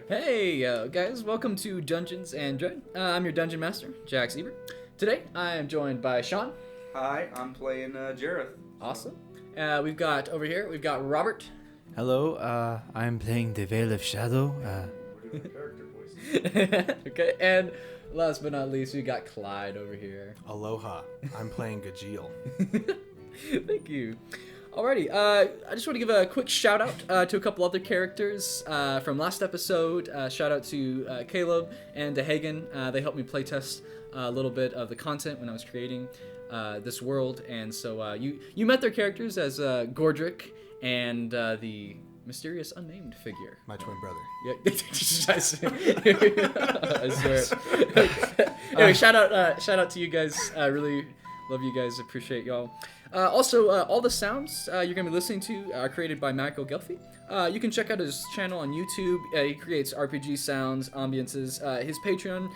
Hey, guys, welcome to Dungeons and Dread. I'm your dungeon master, Jax Ebert. Today, I am joined by Sean. Hi, I'm playing Jareth. Awesome. We've got Robert. Hello, I'm playing the Veil of Shadow. We're doing character voices. Okay, and last but not least, we got Clyde over here. Aloha, I'm playing Gajeel. Thank you. Alrighty, I just want to give a quick shout out to a couple other characters from last episode. Shout out to Caleb and to Hagen. They helped me playtest a little bit of the content when I was creating this world, and so you met their characters as Gordrick and the mysterious unnamed figure. My twin brother. Yeah, I swear. Anyway, shout out to you guys. I really love you guys. Appreciate y'all. Also, all the sounds you're going to be listening to are created by Michael Ghelfi. You can check out his channel on YouTube. He creates RPG sounds, ambiances. His Patreon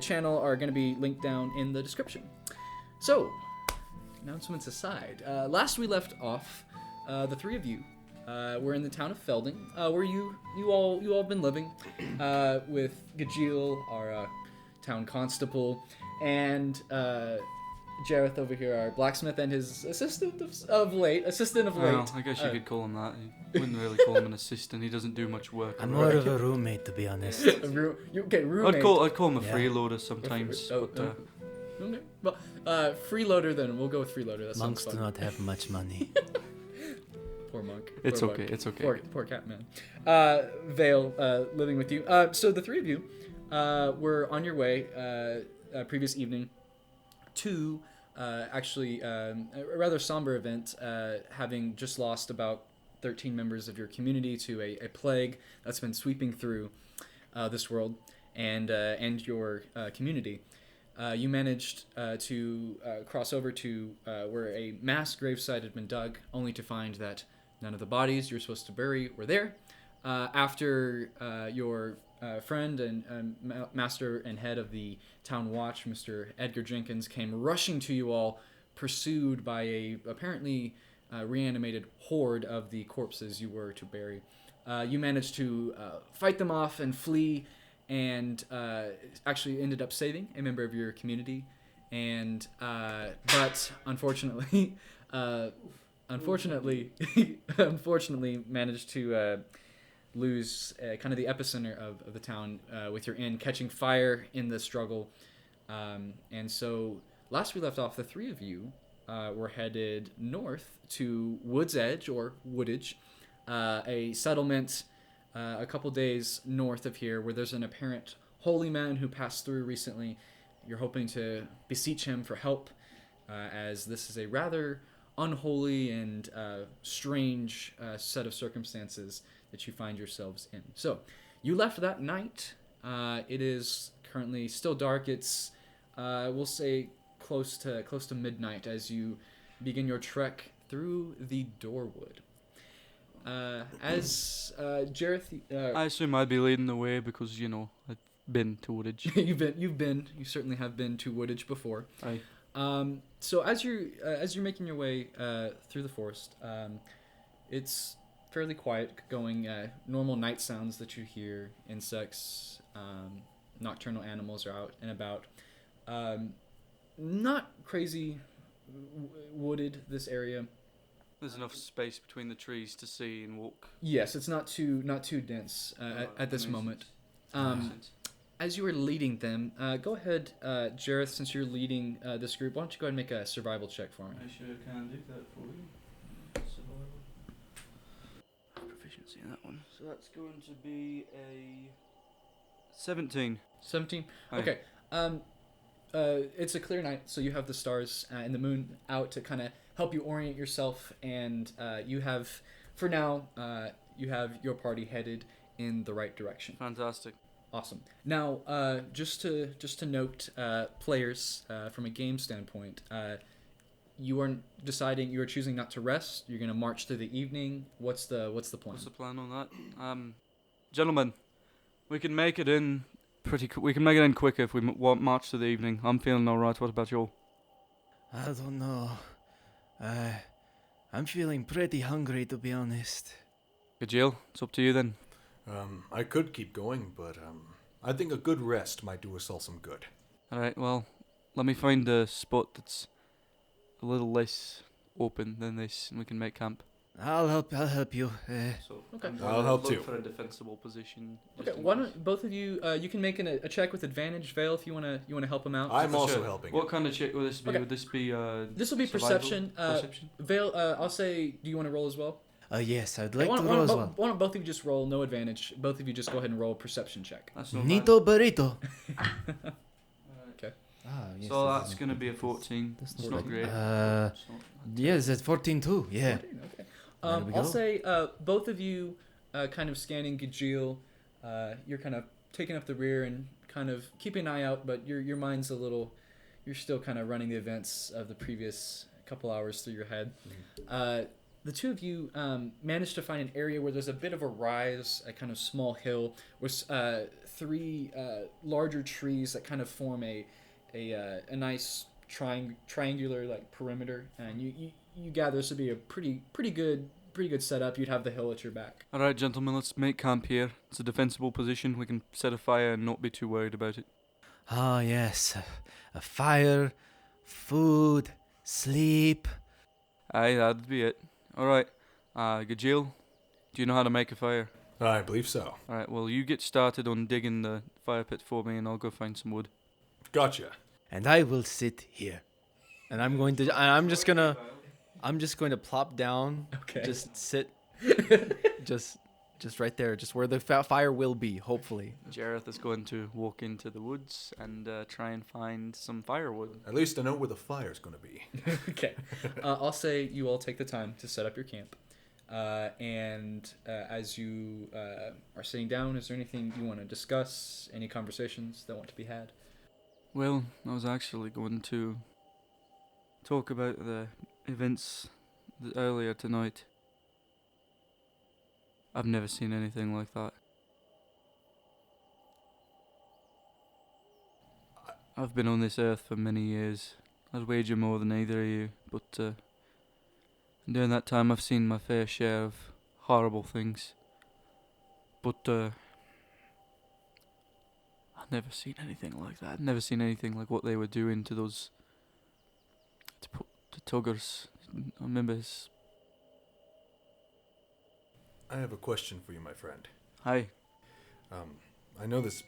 channel are going to be linked down in the description. So, announcements aside, last we left off, the three of you were in the town of Felding, where you all been living with Gajeel, our town constable, and Jareth over here, our blacksmith, and his assistant of late. Well, I guess you could call him that. You wouldn't really call him an assistant. He doesn't do much work. I'm more of a roommate, to be honest. Roommate. I'd call him a freeloader sometimes. Okay. Well, freeloader then. We'll go with freeloader. That Monks sounds do fun. not have much money. Poor monk. It's Poor okay. monk. It's okay. Poor cat man. Vale, living with you. So the three of you were on your way previous evening to actually a rather somber event, having just lost about 13 members of your community to a plague that's been sweeping through this world and your community. You managed to cross over to where a mass gravesite had been dug, only to find that none of the bodies you were supposed to bury were there. After your friend and master and head of the town watch, Mr. Edgar Jenkins, came rushing to you all, pursued by a apparently reanimated horde of the corpses you were to bury. You managed to fight them off and flee, and actually ended up saving a member of your community, and but unfortunately managed to lose kind of the epicenter of the town with your inn catching fire in the struggle. And so last we left off, the three of you were headed north to Wood's Edge, or Woodage, a settlement a couple days north of here, where there's an apparent holy man who passed through recently. You're hoping to beseech him for help, as this is a rather unholy and strange set of circumstances that you find yourselves in. So, you left that night. It is currently still dark. It's, we'll say, close to midnight as you begin your trek through the Doorwood. As Jareth, I assume I'd be leading the way because I've been to Woodage. you certainly have been to Woodage before. Aye. So as you're making your way through the forest, it's fairly quiet going. Normal night sounds that you hear, insects, nocturnal animals are out and about. Not crazy wooded, this area. There's enough space between the trees to see and walk. Yes, it's not too dense at this moment. As you are leading them, go ahead, Jareth, since you're leading this group, why don't you go ahead and make a survival check for me? I sure can do that for you. Survival. Proficiency in that one. So that's going to be a 17. 17? Aye. Okay. It's a clear night, so you have the stars and the moon out to kind of help you orient yourself, and you have, for now, you have your party headed in the right direction. Fantastic. Awesome. Now, just to note, players, from a game standpoint, you are choosing not to rest. You're gonna march through the evening. What's the plan? What's the plan on that? Gentlemen, we can make it in we can make it in quicker if we march to the evening. I'm feeling alright. What about you? I don't know. I'm feeling pretty hungry, to be honest. Gajeel, it's up to you then. I could keep going, but I think a good rest might do us all some good. Alright, well, let me find a spot that's a little less open than this, and we can make camp. I'll help you. So Okay. I'm I'll gonna help look too. for a defensible position. Okay, why don't both of you? You can make a check with advantage, Vale, if you wanna help him out. I'm For also sure. helping. What kind of check will this be? Okay. Would this be This will be survival? perception. Perception? Vale, I'll say, do you want to roll as well? Yes, I'd Okay, like to roll as well. why don't both of you just roll? No advantage. Both of you just go ahead and roll a perception check. That's not bad. Nito burrito. Okay. Ah, yes. So that's gonna be a 14. That's It's not not great. It's not- yes, it's 14 too. Yeah. 14, okay. There we I'll go. say both of you kind of scanning Gajeel. You're kind of taking up the rear and kind of keeping an eye out, but your mind's a little. You're still kind of running the events of the previous couple hours through your head. The two of you managed to find an area where there's a bit of a rise, a kind of small hill, with three larger trees that kind of form a nice triangular like perimeter, and you gather this would be a pretty good setup. You'd have the hill at your back. Alright, gentlemen, let's make camp here. It's a defensible position. We can set a fire and not be too worried about it. Ah, yes. A fire, food, sleep. Aye, that'd be it. Alright, Gajeel, do you know how to make a fire? I believe so. Alright, well, you get started on digging the fire pit for me, and I'll go find some wood. Gotcha. And I will sit here. And I'm just going to plop down. Okay. Just sit. just right there, just where the fire will be, hopefully. Jareth is going to walk into the woods and try and find some firewood. At least I know where the fire's gonna be. Okay. I'll say you all take the time to set up your camp. And as you are sitting down, is there anything you want to discuss? Any conversations that want to be had? Well, I was actually going to talk about the events earlier tonight. I've never seen anything like that. I've been on this earth for many years. I'd wager more than either of you, but during that time I've seen my fair share of horrible things. But I've never seen anything like that. I've never seen anything like what they were doing to those to tuggers. I remember his... I have a question for you, my friend. Hi. I know this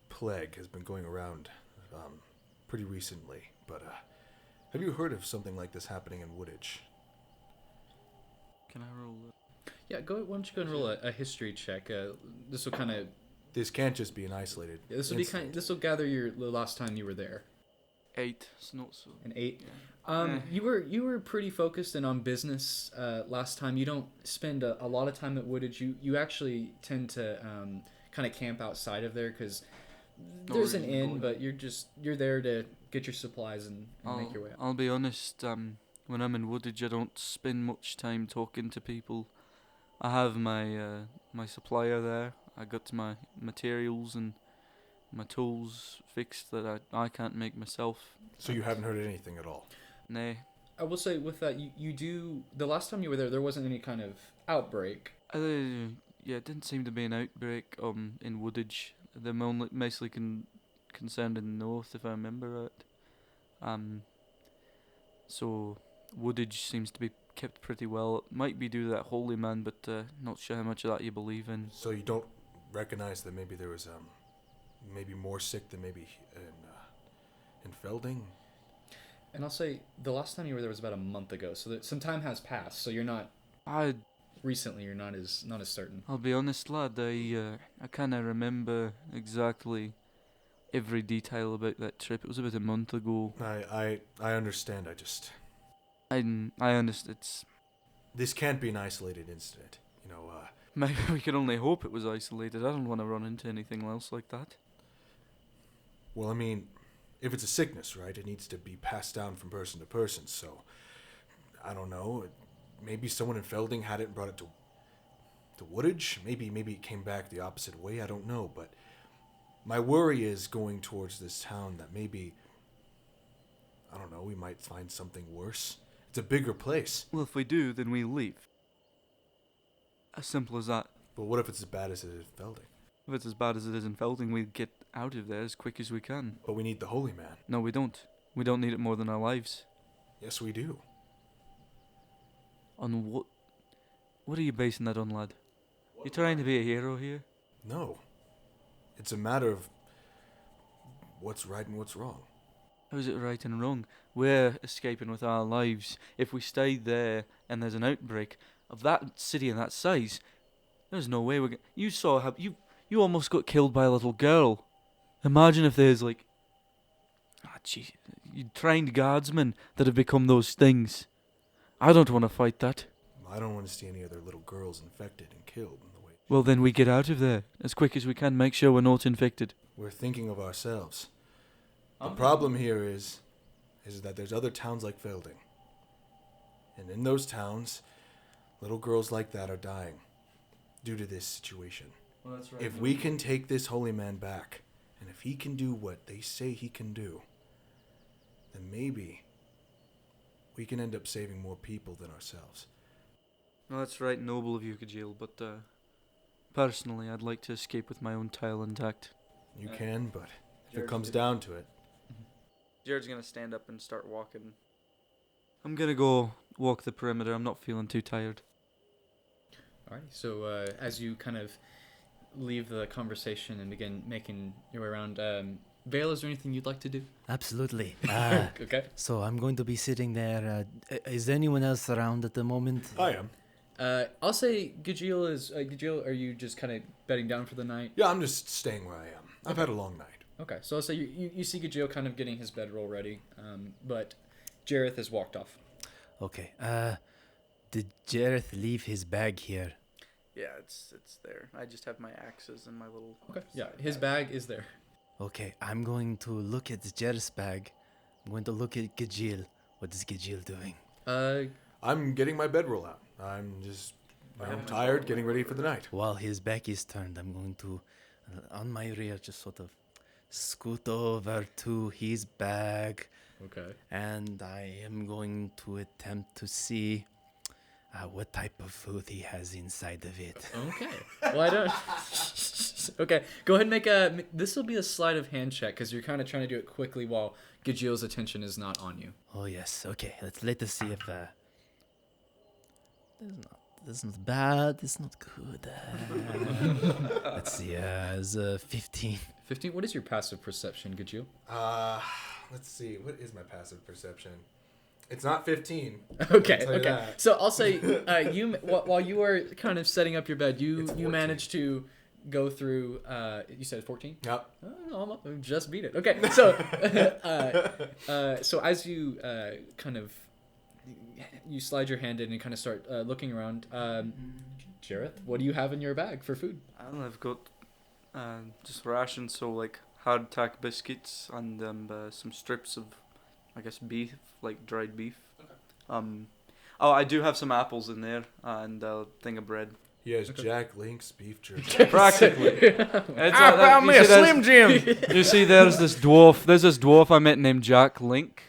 plague has been going around pretty recently, but have you heard of something like this happening in Woodage? Can I roll Yeah, why don't you go and roll a history check? This will kind of. This can't just be an isolated. This will be kind. This will gather the last time you were there. 8? It's not so... An 8. Yeah. You were pretty focused and on business last time. You don't spend a lot of time at Woodage. You actually tend to kind of camp outside of there because there's an reason to go inn, there. but you're there to get your supplies and make your way out. I'll be honest, when I'm in Woodage, I don't spend much time talking to people. I have my my supplier there. I got my materials and my tools fixed that I can't make myself. So you haven't heard anything at all? Nay. I will say with that, you do. The last time you were there wasn't any kind of outbreak. Yeah, it didn't seem to be an outbreak in Woodage. They're mostly concerned in the north, if I remember right. So Woodage seems to be kept pretty well. It might be due to that holy man, but not sure how much of that you believe in. So you don't recognize that maybe there was maybe more sick than maybe in Felding? And I'll say the last time you were there was about a month ago, so that some time has passed. So you're not recently. You're not as certain. I'll be honest, lad. I kind of remember exactly every detail about that trip. It was about a month ago. I understand. I understand. It's This can't be an isolated incident. You know, maybe we can only hope it was isolated. I don't want to run into anything else like that. well, I mean, if it's a sickness, right, it needs to be passed down from person to person. So, I don't know. Maybe someone in Felding had it and brought it to Woodage. Maybe it came back the opposite way. I don't know. But my worry is going towards this town that maybe, I don't know, we might find something worse. It's a bigger place. Well, if we do, then we leave. As simple as that. But what if it's as bad as it is in Felding? If it's as bad as it is in Felding, we get out of there as quick as we can. But we need the Holy Man. No, we don't. We don't need it more than our lives. Yes, we do. On what? What are you basing that on, lad? You trying to be a hero here? No. It's a matter of what's right and what's wrong. How's it right and wrong? We're escaping with our lives. If we stay there and there's an outbreak of that city and that size, there's no way we're. You saw how you almost got killed by a little girl. Imagine if there's like, gee, you trained guardsmen that have become those things. I don't want to fight that. I don't want to see any other little girls infected and killed in the way. Well, then we get out of there as quick as we can. Make sure we're not infected. We're thinking of ourselves. The problem here is that there's other towns like Felding. And in those towns, little girls like that are dying due to this situation. Well, that's right. If we can take this holy man back, and if he can do what they say he can do, then maybe we can end up saving more people than ourselves. Well, that's right, noble of you, Ghelfi, but personally, I'd like to escape with my own tail intact. You can, but if it comes down to it. Jared's gonna stand up and start walking. I'm gonna go walk the perimeter. I'm not feeling too tired. Alright, so as you kind of leave the conversation and begin making your way around, Vale, is there anything you'd like to do? Absolutely. Okay. So I'm going to be sitting there. Is anyone else around at the moment? I am. I'll say Gajil is... Gajil, are you just kind of bedding down for the night? Yeah, I'm just staying where I am. I've had a long night. Okay, so I'll say you see Gajil kind of getting his bedroll ready, but Jareth has walked off. Okay. Did Jareth leave his bag here? Yeah, it's there. I just have my axes and my little. Okay, yeah, his bag is there. Okay, I'm going to look at Jareth's bag. I'm going to look at Gajil. What is Gajil doing? I'm getting my bedroll out. I'm tired, getting ready for the night. While his back is turned, I'm going to, on my rear, just sort of scoot over to his bag. Okay. And I am going to attempt to see what type of food he has inside of it. Okay. Well, I don't... Okay, go ahead and make a... This will be a sleight of hand check, because you're kind of trying to do it quickly while Gajil's attention is not on you. Oh, yes. Okay, let us see if... That's not bad. It's not good. Let's see. It's 15. 15? What is your passive perception, Gajil? Let's see. What is my passive perception? It's not 15. Okay, I'll tell you okay. that. So I'll say, while you were kind of setting up your bed, you It's 14. managed to go through. You said 14. Yep. Oh, no, just beat it. Okay, so so as you kind of you slide your hand in and kind of start looking around, Jareth, what do you have in your bag for food? I've got just rations, so like hardtack biscuits and some strips of, I guess, beef, like dried beef. Okay. Oh, I do have some apples in there and a thing of bread. He has Jack Link's beef jerky. Practically. I found me a Slim Jim. You see, there's this dwarf I met named Jack Link.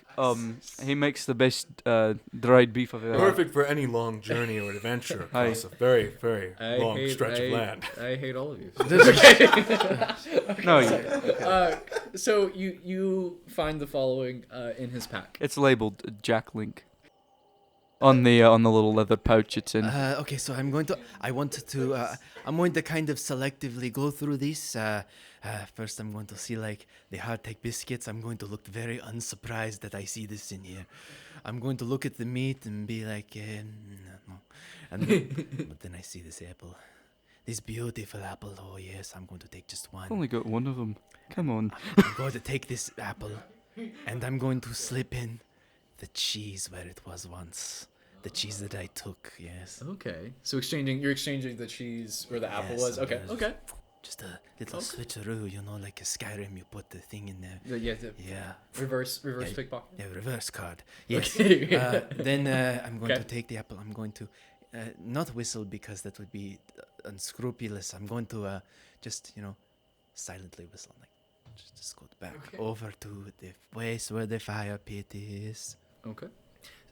He makes the best dried beef I've ever had. Perfect for any long journey or adventure across a very, very long stretch of land. I hate all of you. No, So you find the following in his pack. it's labeled Jack Link. On the little leather pouch it's in. Okay, so I'm going to kind of selectively go through these. First, I'm going to see like the hardtack biscuits. I'm going to look very unsurprised that I see this in here. I'm going to look at the meat and be like, no. And but then I see this apple, this beautiful apple. Oh yes, I'm going to take just one. I've only got one of them. Come on. I'm going to take this apple, and I'm going to slip in the cheese where it was once. The cheese that I took, yes. Okay. So you're exchanging the cheese where the apple Yes, was. Okay. yes. Okay. Just a little switcheroo, like a Skyrim, you put the thing in there. Yeah. Yeah. Reverse Yeah, pickpocket. Yeah, reverse card. Yes. Okay. Then I'm going Okay. to take the apple. I'm going to not whistle because that would be unscrupulous. I'm going to just, silently whistle. Like, just go back over to the place where the fire pit is. Okay.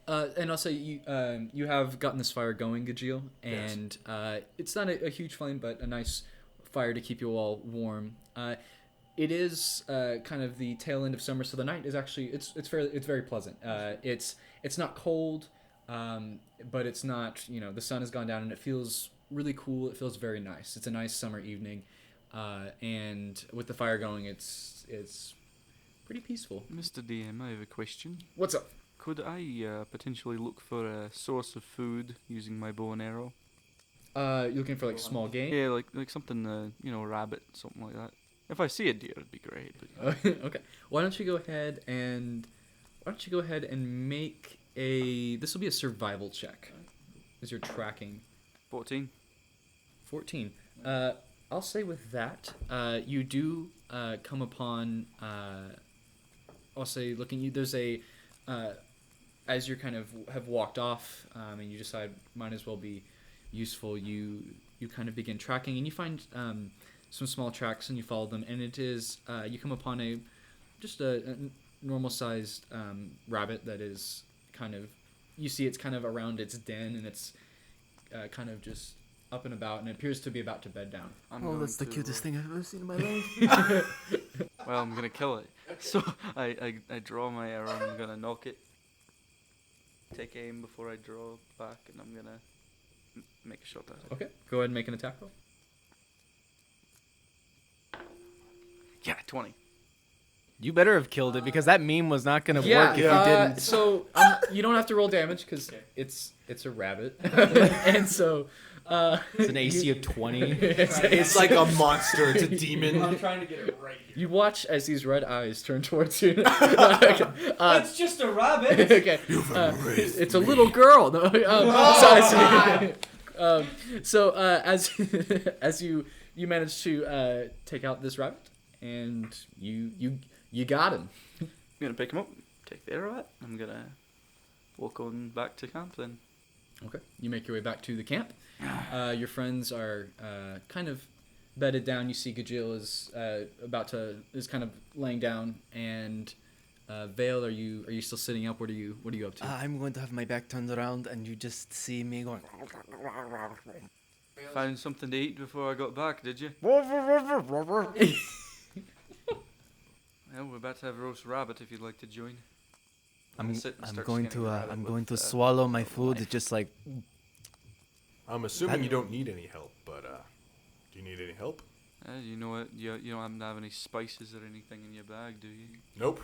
And also, you have gotten this fire going, Gajeel, Yes. and it's not a huge flame, but a nice fire to keep you all warm. It is kind of the tail end of summer, so the night is actually it's very pleasant. It's not cold, but it's not the sun has gone down and it feels really cool. It feels very nice. It's a nice summer evening, and with the fire going, it's pretty peaceful. Mr. DM, I have a question. What's up? Could I potentially look for a source of food using my bow and arrow? You're looking for like small game? Yeah, like something, a rabbit, something like that. If I see a deer, it'd be great. But, Okay. Why don't you go ahead and make a this will be a survival check as you're tracking 14. 14. I'll say with that, you do come upon I'll say looking you there's a as you're kind of have walked off and you decide might as well be useful, you kind of begin tracking and you find some small tracks and you follow them, and it is you come upon a normal sized rabbit that is kind of you see it's kind of around its den and it's kind of just up and about and it appears to be about to bed down. That's the cutest thing I've ever seen in my life. Well, I'm gonna kill it. So I draw my arrow and I'm gonna knock it. Take aim before I draw back, and I'm gonna make a shot at it. Okay, go ahead and make an attack roll. Yeah, 20. You better have killed it because that meme was not gonna Yeah, work if you didn't. so you don't have to roll damage because it's a rabbit, and so It's an AC of 20. It's like a monster. It's a demon. I'm trying to get it right here. you watch as these red eyes turn towards you. Okay, It's just a rabbit. okay. It's a little girl. No, so as you manage to take out this rabbit, and you got him. I'm gonna pick him up, take the arrow out. I'm gonna walk on back to camp then. Okay. You make your way back to the camp. Your friends are kind of bedded down. You see Gajeel is kind of laying down, and Vale, are you still sitting up? What are you up to? I'm going to have my back turned around and you just see me going. Found something to eat before I got back, did you? Well, we're about to have roast rabbit if you'd like to join. I'm Sit and I'm start going skinning to the rabbit I'm with, going to swallow my food just like. I'm assuming you don't need any help, but do you need any help? You know what? You don't happen to have any spices or anything in your bag, do you? Nope.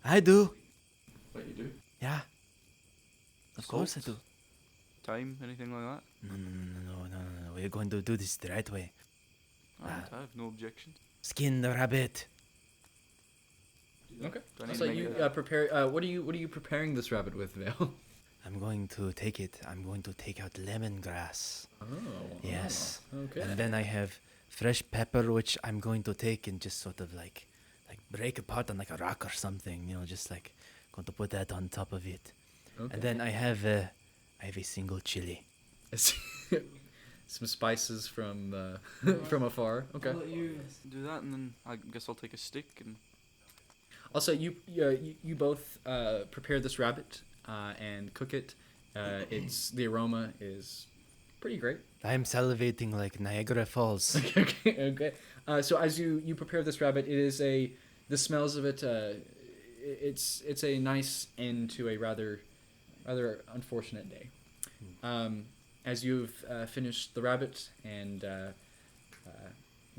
I do. What you do? Yeah. Of course I Salt? do. Thyme, anything like that? No. We're going to do this the right way. Alright, I have no objections. Skin the rabbit. Okay. Do I need So to make you a- prepare. What are you preparing this rabbit with, Vale? I'm going to take it. I'm going to take out lemongrass. Oh. Yes. Okay. And then I have fresh pepper, which I'm going to take and just sort of like break apart on like a rock or something. Just like going to put that on top of it. Okay. And then I have a single chili. Some spices from from afar. Okay. I'll let you do that, and then I guess I'll take a stick and. Also, you both prepare this rabbit and cook it. The aroma is pretty great. I'm salivating like Niagara Falls. Okay. So as you prepare this rabbit, the smells of it. It's a nice end to a rather unfortunate day. As you've finished the rabbit and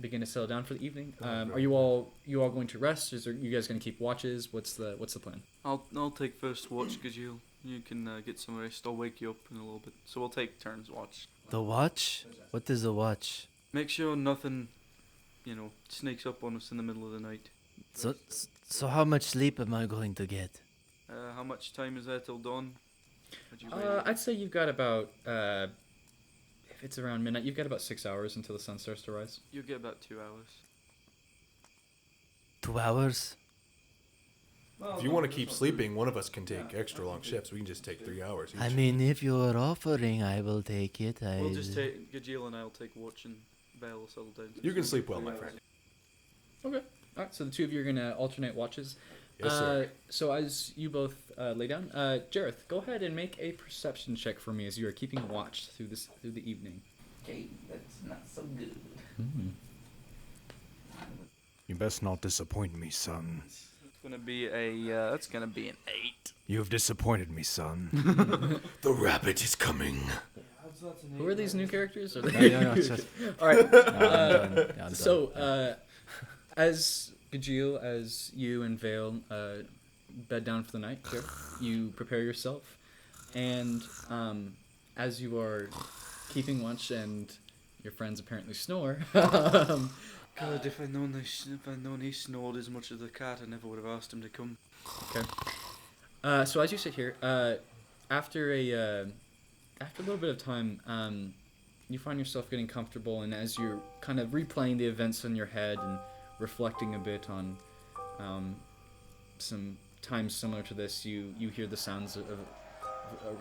begin to settle down for the evening, are you all going to rest? Are you guys going to keep watches? What's the plan? I'll take first watch because you can get some rest. I'll wake you up in a little bit. So we'll take turns watch. The watch? What is a watch? Make sure nothing, sneaks up on us in the middle of the night. So how much sleep am I going to get? How much time is there till dawn? Would you I'd say you've got about if it's around midnight, you've got about 6 hours until the sun starts to rise. You'll get about 2 hours. 2 hours? If you want to keep sleeping, one of us can take extra long shifts. We can just take 3 hours each. I mean, if you're offering, I will take it. We'll just take Gajeel and I'll take watch and Belle will settle down. You can sleep well, my friend. Okay. All right. So the two of you are going to alternate watches. Yes, sir. So as you both lay down, Jareth, go ahead and make a perception check for me as you are keeping watch through the evening. Okay, that's not so good. You best not disappoint me, son. It's gonna be a. That's gonna be an 8. You have disappointed me, son. The rabbit is coming. Who are these new characters? Are No, they... no, it's just- All right. No, I'm done. Yeah, I'm done. So, as Gajeel, as you and Vale bed down for the night, here, you prepare yourself, and as you are keeping watch and your friends apparently snore, God, if I'd known he snored as much as the cat, I never would have asked him to come. okay. So as you sit here, after a little bit of time, you find yourself getting comfortable, and as you're kind of replaying the events in your head and reflecting a bit on some times similar to this, you hear the sounds of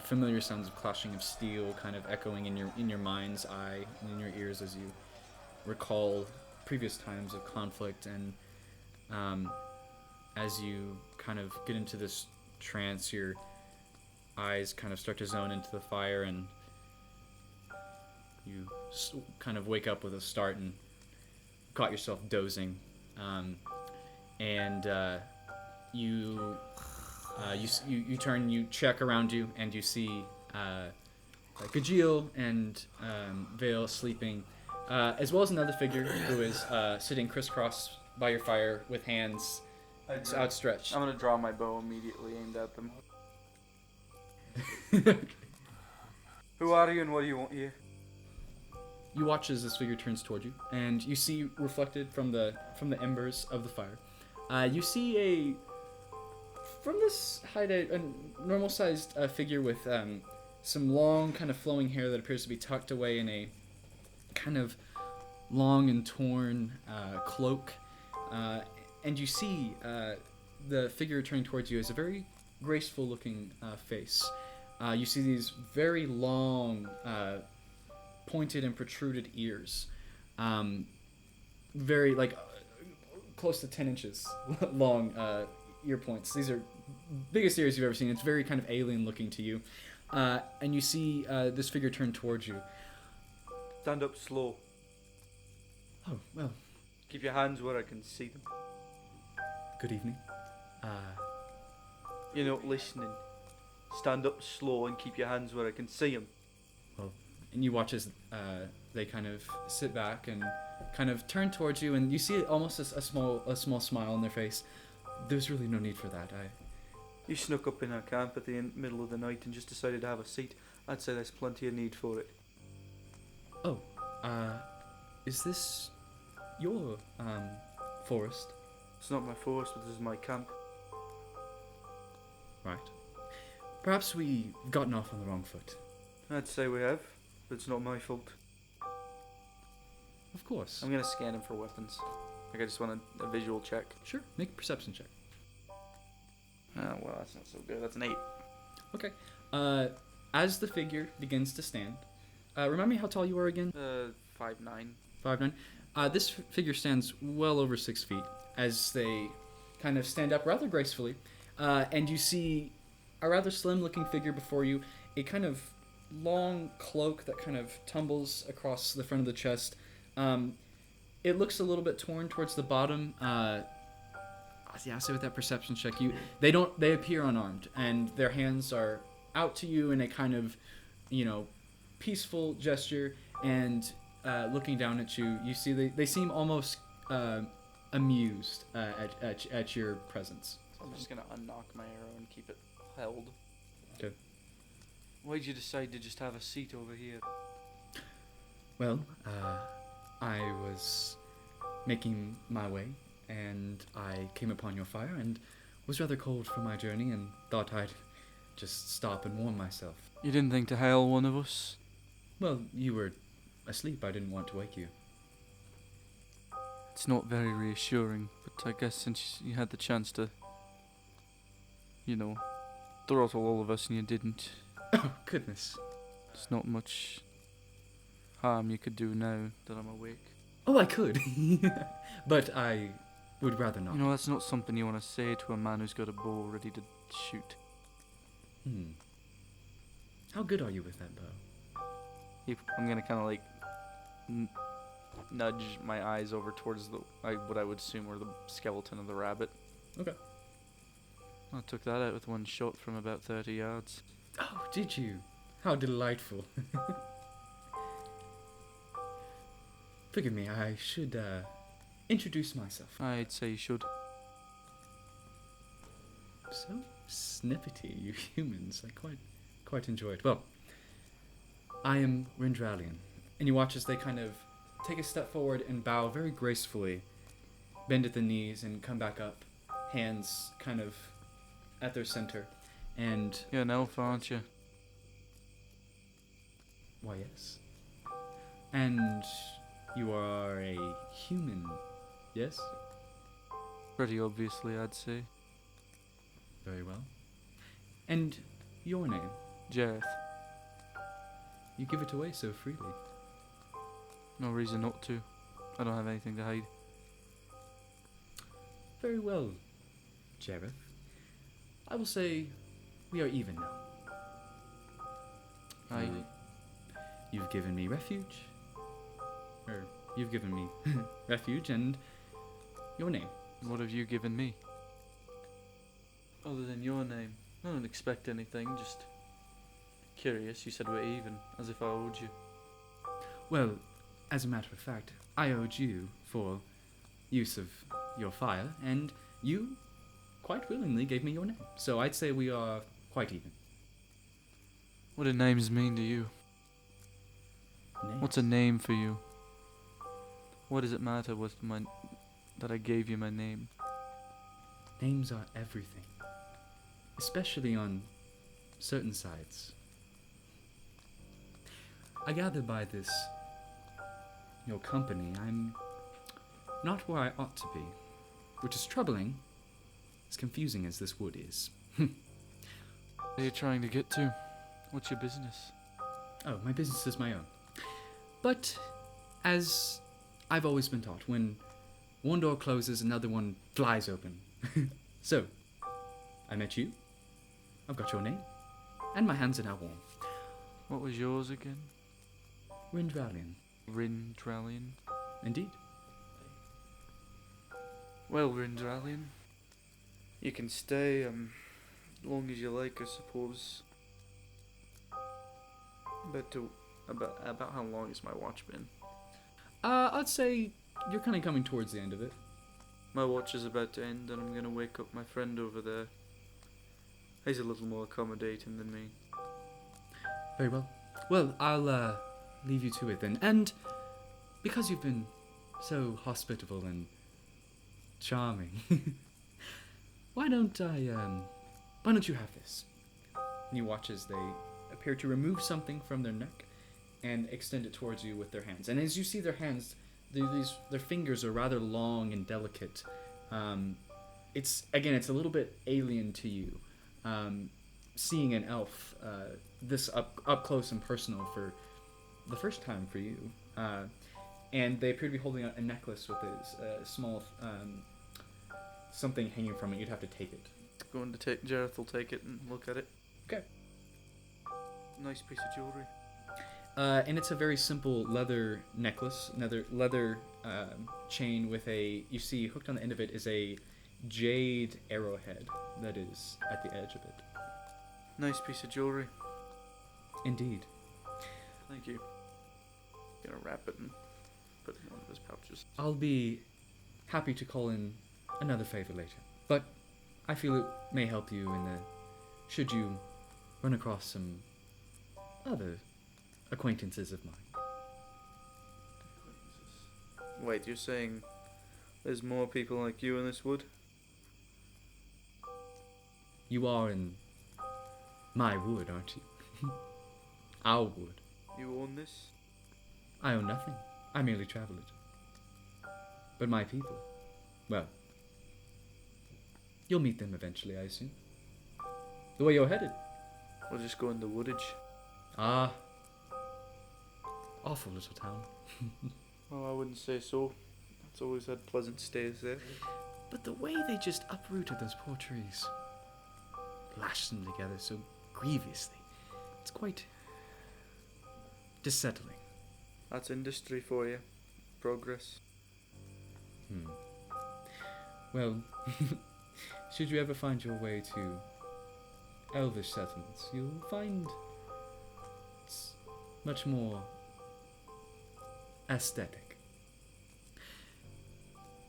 familiar sounds of clashing of steel kind of echoing in your mind's eye and in your ears as you recall previous times of conflict, and as you kind of get into this trance, your eyes kind of start to zone into the fire, and you kind of wake up with a start and caught yourself dozing, and you turn, you check around you, and you see Gajeel and Vale sleeping, as well as another figure who is sitting crisscross by your fire with hands outstretched. I'm gonna draw my bow immediately aimed at them. Who are you and what do you want here? You watch as this figure turns toward you, and you see reflected from the embers of the fire. You see from this height a normal-sized figure with some long, kind of flowing hair that appears to be tucked away in a kind of long and torn cloak. And you see the figure turning towards you as a very graceful-looking face. You see these very long, pointed and protruded ears, very close to 10 inches long ear points. These are biggest ears you've ever seen. It's very kind of alien-looking to you, and you see this figure turn towards you. Stand up slow. Oh well. Keep your hands where I can see them. Good evening. You're not listening. Stand up slow and keep your hands where I can see them. And you watch as they kind of sit back and kind of turn towards you, and you see almost a small smile on their face. There's really no need for that. You snuck up in our camp at the middle of the night and just decided to have a seat. I'd say there's plenty of need for it. Oh, is this your forest? It's not my forest, but this is my camp. Right. Perhaps we've gotten off on the wrong foot. I'd say we have, but it's not my fault. Of course. I'm gonna scan him for weapons. I just want a visual check. Sure. Make a perception check. Oh, well, that's not so good. That's an 8. Okay. As the figure begins to stand, remind me how tall you are again? 5'9". 5'9". This figure stands well over 6 feet as they kind of stand up rather gracefully, and you see a rather slim-looking figure before you, a kind of long cloak that kind of tumbles across the front of the chest. It looks a little bit torn towards the bottom. Yeah, so with that perception check, they appear unarmed, and their hands are out to you in a kind of, peaceful gesture, and looking down at you, you see they seem almost amused at your presence. So I'm just gonna unlock my arrow and keep it held. Okay. Why'd you decide to just have a seat over here? Well, I was making my way, and I came upon your fire, and was rather cold for my journey, and thought I'd just stop and warm myself. You didn't think to hail one of us? Well, you were asleep. I didn't want to wake you. It's not very reassuring, but I guess since you had the chance to, throttle all of us and you didn't, Oh, goodness. there's not much harm you could do now that I'm awake. Oh, I could. But I would rather not. You know, that's not something you want to say to a man who's got a bow ready to shoot. How good are you with that bow? I'm gonna kind of like nudge my eyes over towards what I would assume were the skeleton of the rabbit. Okay. I took that out with one shot from about 30 yards. Oh, did you? How delightful. Forgive me, I should introduce myself. I'd say you should. So snippety, you humans. I quite enjoy it. Well, I am Rindralian. And you watch as they kind of take a step forward and bow very gracefully, bend at the knees and come back up, hands kind of at their center. And You're an elf, aren't you? why, yes. And you are a human, yes? Pretty obviously, I'd say. Very well. And your name? Jareth. You give it away so freely. No reason not to. I don't have anything to hide. Very well, Jareth. I will say we are even now. Aye. You've given me refuge. Or, you've given me refuge and your name. What have you given me? Other than your name. I don't expect anything, just curious. You said we're even, as if I owed you. Well, as a matter of fact, I owed you for use of your fire, and you quite willingly gave me your name. So I'd say we are quite even. What do names mean to you? Names. What's a name for you? What does it matter with that I gave you my name? Names are everything. Especially on certain sides. I gather by this, your company, I'm not where I ought to be, which is troubling, as confusing as this wood is. What are you trying to get to? What's your business? Oh, my business is my own. But, as I've always been taught, when one door closes, another one flies open. So, I met you, I've got your name, and my hands are now warm. What was yours again? Rindralian. Rindralian? Indeed. Well, Rindralian, you can stay long as you like, I suppose. About how long has my watch been? I'd say you're kind of coming towards the end of it. My watch is about to end, and I'm gonna wake up my friend over there. He's a little more accommodating than me. Very well. Well, I'll leave you to it then. And because you've been so hospitable and charming, why don't you have this? And you watch as they appear to remove something from their neck and extend it towards you with their hands. And as you see their hands, their fingers are rather long and delicate. It's a little bit alien to you. Seeing an elf this up close and personal for the first time for you. And they appear to be holding a necklace with a small something hanging from it. You'd have to take it. Jareth will take it and look at it. Okay. Nice piece of jewelry. And it's a very simple leather necklace, leather chain with you see hooked on the end of it is a jade arrowhead that is at the edge of it. Nice piece of jewelry. Indeed. Thank you. Gonna wrap it and put it in one of his pouches. I'll be happy to call in another favor later, but I feel it may help you should you run across some other acquaintances of mine. Wait, you're saying there's more people like you in this wood? You are in my wood, aren't you? Our wood. You own this? I own nothing. I merely travel it. But my people, well, you'll meet them eventually, I assume. The way you're headed. We'll just go in the woodage. Ah. Awful little town. Well, I wouldn't say so. It's always had pleasant stays there. But the way they just uprooted those poor trees, lashed them together so grievously, it's quite dissettling. That's industry for you. Progress. Well, should you ever find your way to Elvish settlements, you'll find it's much more aesthetic.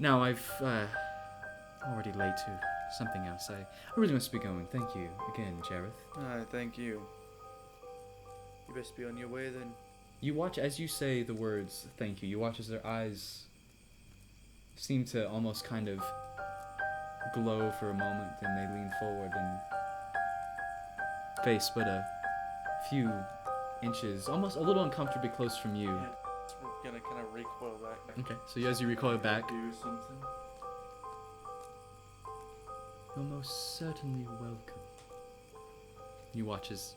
Now, I've already late to something else. I really must be going. Thank you again, Jareth. Aye, thank you. You best be on your way then. You watch as you say the words thank you. You watch as their eyes seem to almost kind of glow for a moment, then they lean forward and face but a few inches, almost a little uncomfortably close from you. Yeah, we're gonna kind of recoil back. Okay, so as you recoil back, Do something. you're most certainly welcome. You watch as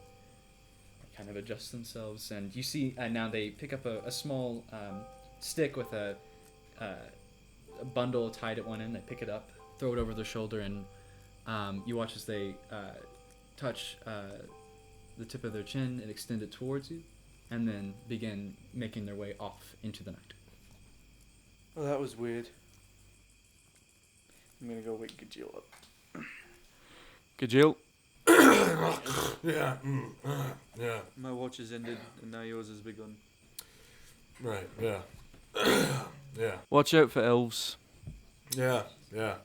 they kind of adjust themselves, and you see now they pick up a small stick with a bundle tied at one end. They pick it up, throw it over their shoulder, and you watch as they touch the tip of their chin and extend it towards you, and then begin making their way off into the night. Well, that was weird. I'm gonna go wake Gajil up. Gajil, Yeah. Yeah. my watch has ended and now yours has begun. Right. Yeah. Yeah. Watch out for elves. Yeah. Yeah.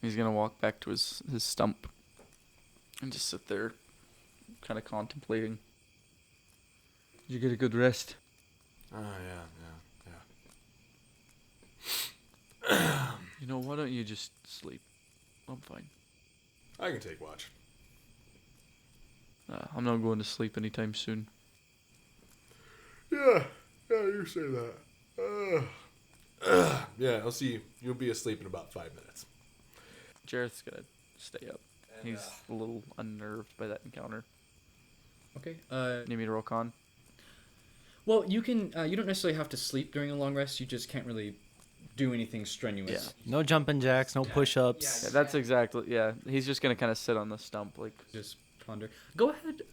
He's gonna walk back to his stump and just sit there, kind of contemplating. Did you get a good rest? Oh, yeah. You know, why don't you just sleep? I'm fine. I can take watch. I'm not going to sleep anytime soon. Yeah. Yeah, you say that. Yeah, I'll see you. You'll be asleep in about 5 minutes. Jareth's gonna stay up. He's a little unnerved by that encounter. Okay. Need me to roll con? Well, you can. You don't necessarily have to sleep during a long rest. You just can't really do anything strenuous. No jumping jacks, no push-ups. Yeah, that's exactly. Yeah, he's just gonna kind of sit on the stump, like. Just ponder. Go ahead,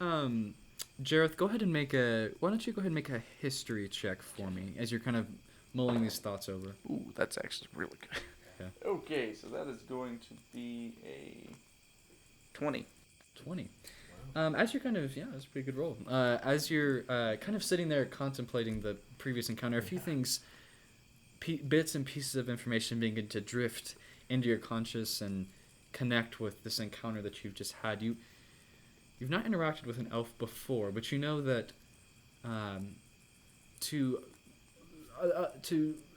Jareth. Go ahead and make a. Why don't you go ahead and make a history check for me as you're kind of mulling these thoughts over. Ooh, that's actually really good. Yeah. Okay, so that is going to be a 20. 20. As you're kind of, yeah, that's a pretty good roll. As you're kind of sitting there contemplating the previous encounter, a few things, bits and pieces of information begin to drift into your conscious and connect with this encounter that you've just had. You've not interacted with an elf before, but you know that to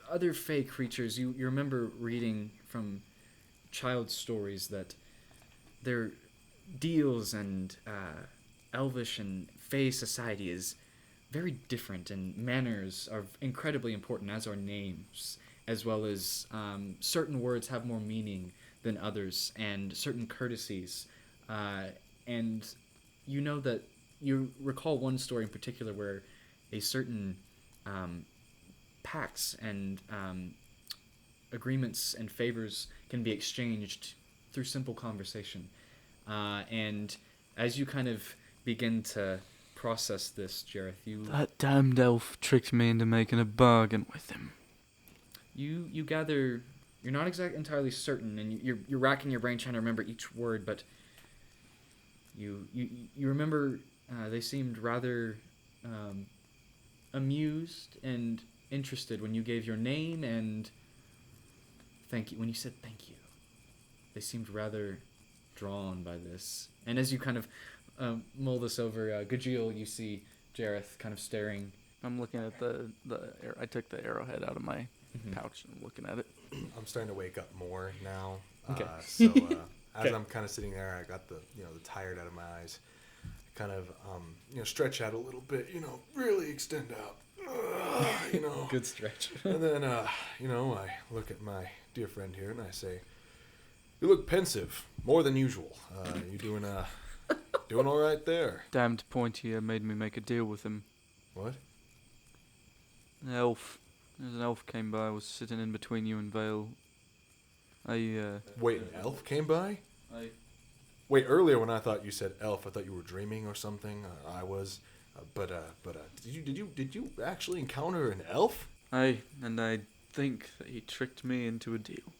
other fey creatures, you remember reading from child stories that their deals and elvish and fey society is very different, and manners are incredibly important, as are names, as well as certain words have more meaning than others, and certain courtesies, and you know that you recall one story in particular where a certain pacts and agreements and favors can be exchanged through simple conversation. And as you kind of begin to process this, Jareth, That damned elf tricked me into making a bargain with him. you gather, you're not entirely certain, and you're racking your brain trying to remember each word, but you remember they seemed rather amused and interested when you gave your name and thank you. When you said thank you, they seemed rather drawn by this. And as you kind of mull this over, Gajil, you see Jareth kind of staring. I'm looking at I took the arrowhead out of my pouch and I'm looking at it. I'm starting to wake up more now. Okay. So as Okay. I'm kind of sitting there, I got the tired out of my eyes. I kind of stretch out a little bit. Really extend out. Good stretch. And then I look at my dear friend here and I say, "You look pensive, more than usual. You doing all right there?" Damned Pointier made me make a deal with him. What? Elf. As an elf came by, I was sitting in between you and Vale. Wait, an elf came by? I Wait, earlier when I thought you said elf, I thought you were dreaming or something. I was, but did you actually encounter an elf? and I think that he tricked me into a deal.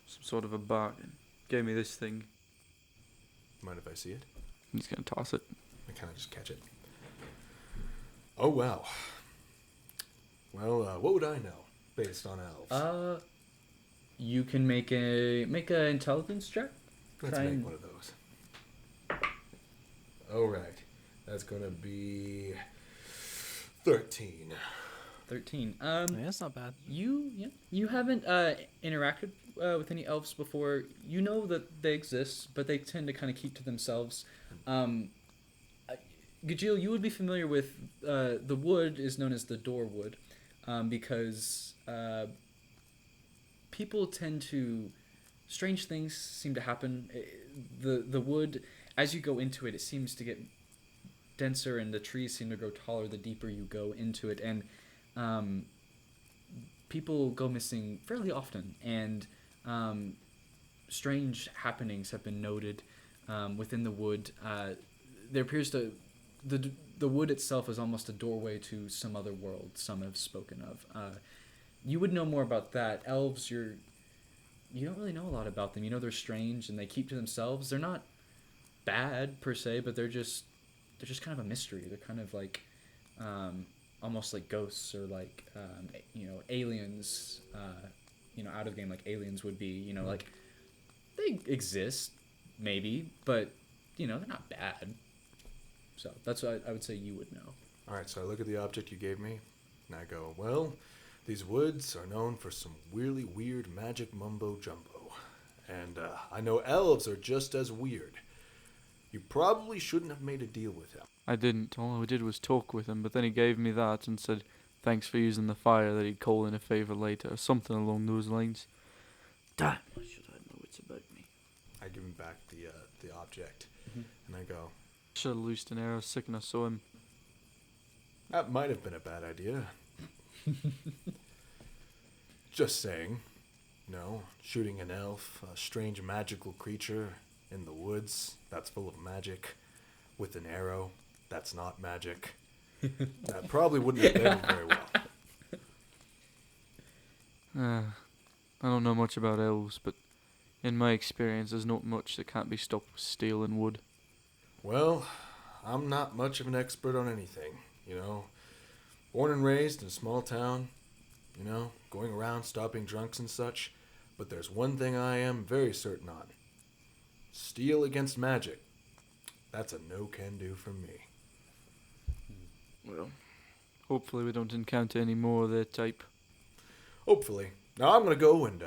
Some sort of a bargain. Gave me this thing. Mind if I see it? He's gonna toss it. I kind of just catch it. Oh wow. Well, what would I know based on elves? You can make a intelligence check. Let's try make and- one of those. All right, that's gonna be 13. 13. Yeah, that's not bad. You haven't interacted with any elves before. You know that they exist, but they tend to kind of keep to themselves. Gajil, you would be familiar with the wood is known as the Doorwood, because people tend to strange things seem to happen. The wood, as you go into it, it seems to get denser, and the trees seem to grow taller the deeper you go into it, and people go missing fairly often, and strange happenings have been noted within the wood. There appears to the wood itself is almost a doorway to some other world. Some have spoken of. You would know more about that. Elves, you don't really know a lot about them. You know they're strange and they keep to themselves. They're not bad per se, but they're just kind of a mystery. They're kind of like almost like ghosts or like aliens. Out of game like aliens would be. Like they exist maybe, but they're not bad. So that's what I would say you would know. All right, so I look at the object you gave me, and I go, well, these woods are known for some really weird magic mumbo jumbo, and I know elves are just as weird. You probably shouldn't have made a deal with him. I didn't. All I did was talk with him, but then he gave me that and said thanks for using the fire, that he'd call in a favour later, or something along those lines. Damn, why should I know it's about me? I give him back the object, and I go, Should have loosed an arrow sick and I saw him. that might have been a bad idea. Just saying. No, shooting an elf, a strange magical creature in the woods that's full of magic, with an arrow that's not magic. That probably wouldn't have been very well. I don't know much about elves, but in my experience, there's not much that can't be stopped with steel and wood. Well, I'm not much of an expert on anything, Born and raised in a small town, going around stopping drunks and such. But there's one thing I am very certain on. Steel against magic. That's a no-can-do from me. Well, hopefully we don't encounter any more of their type. Hopefully. Now I'm going to go and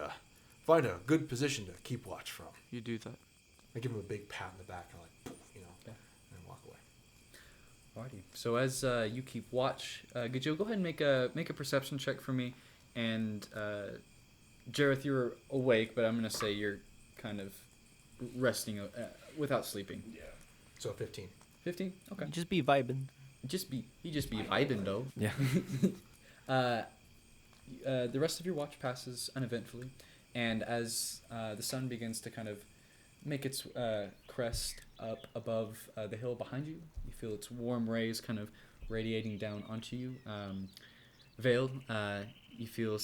find a good position to keep watch from. You do that. I give him a big pat in the back and and walk away. Alrighty. So as you keep watch, Gajil, go ahead and make a perception check for me. And Jareth, you're awake, but I'm gonna say you're kind of resting without sleeping. Yeah. So 15. 15. Okay. Just be vibing. You just be vibing though. Yeah. The rest of your watch passes uneventfully, and as the sun begins to kind of make its crest up above the hill behind you, you feel its warm rays kind of radiating down onto you. Vale, you feel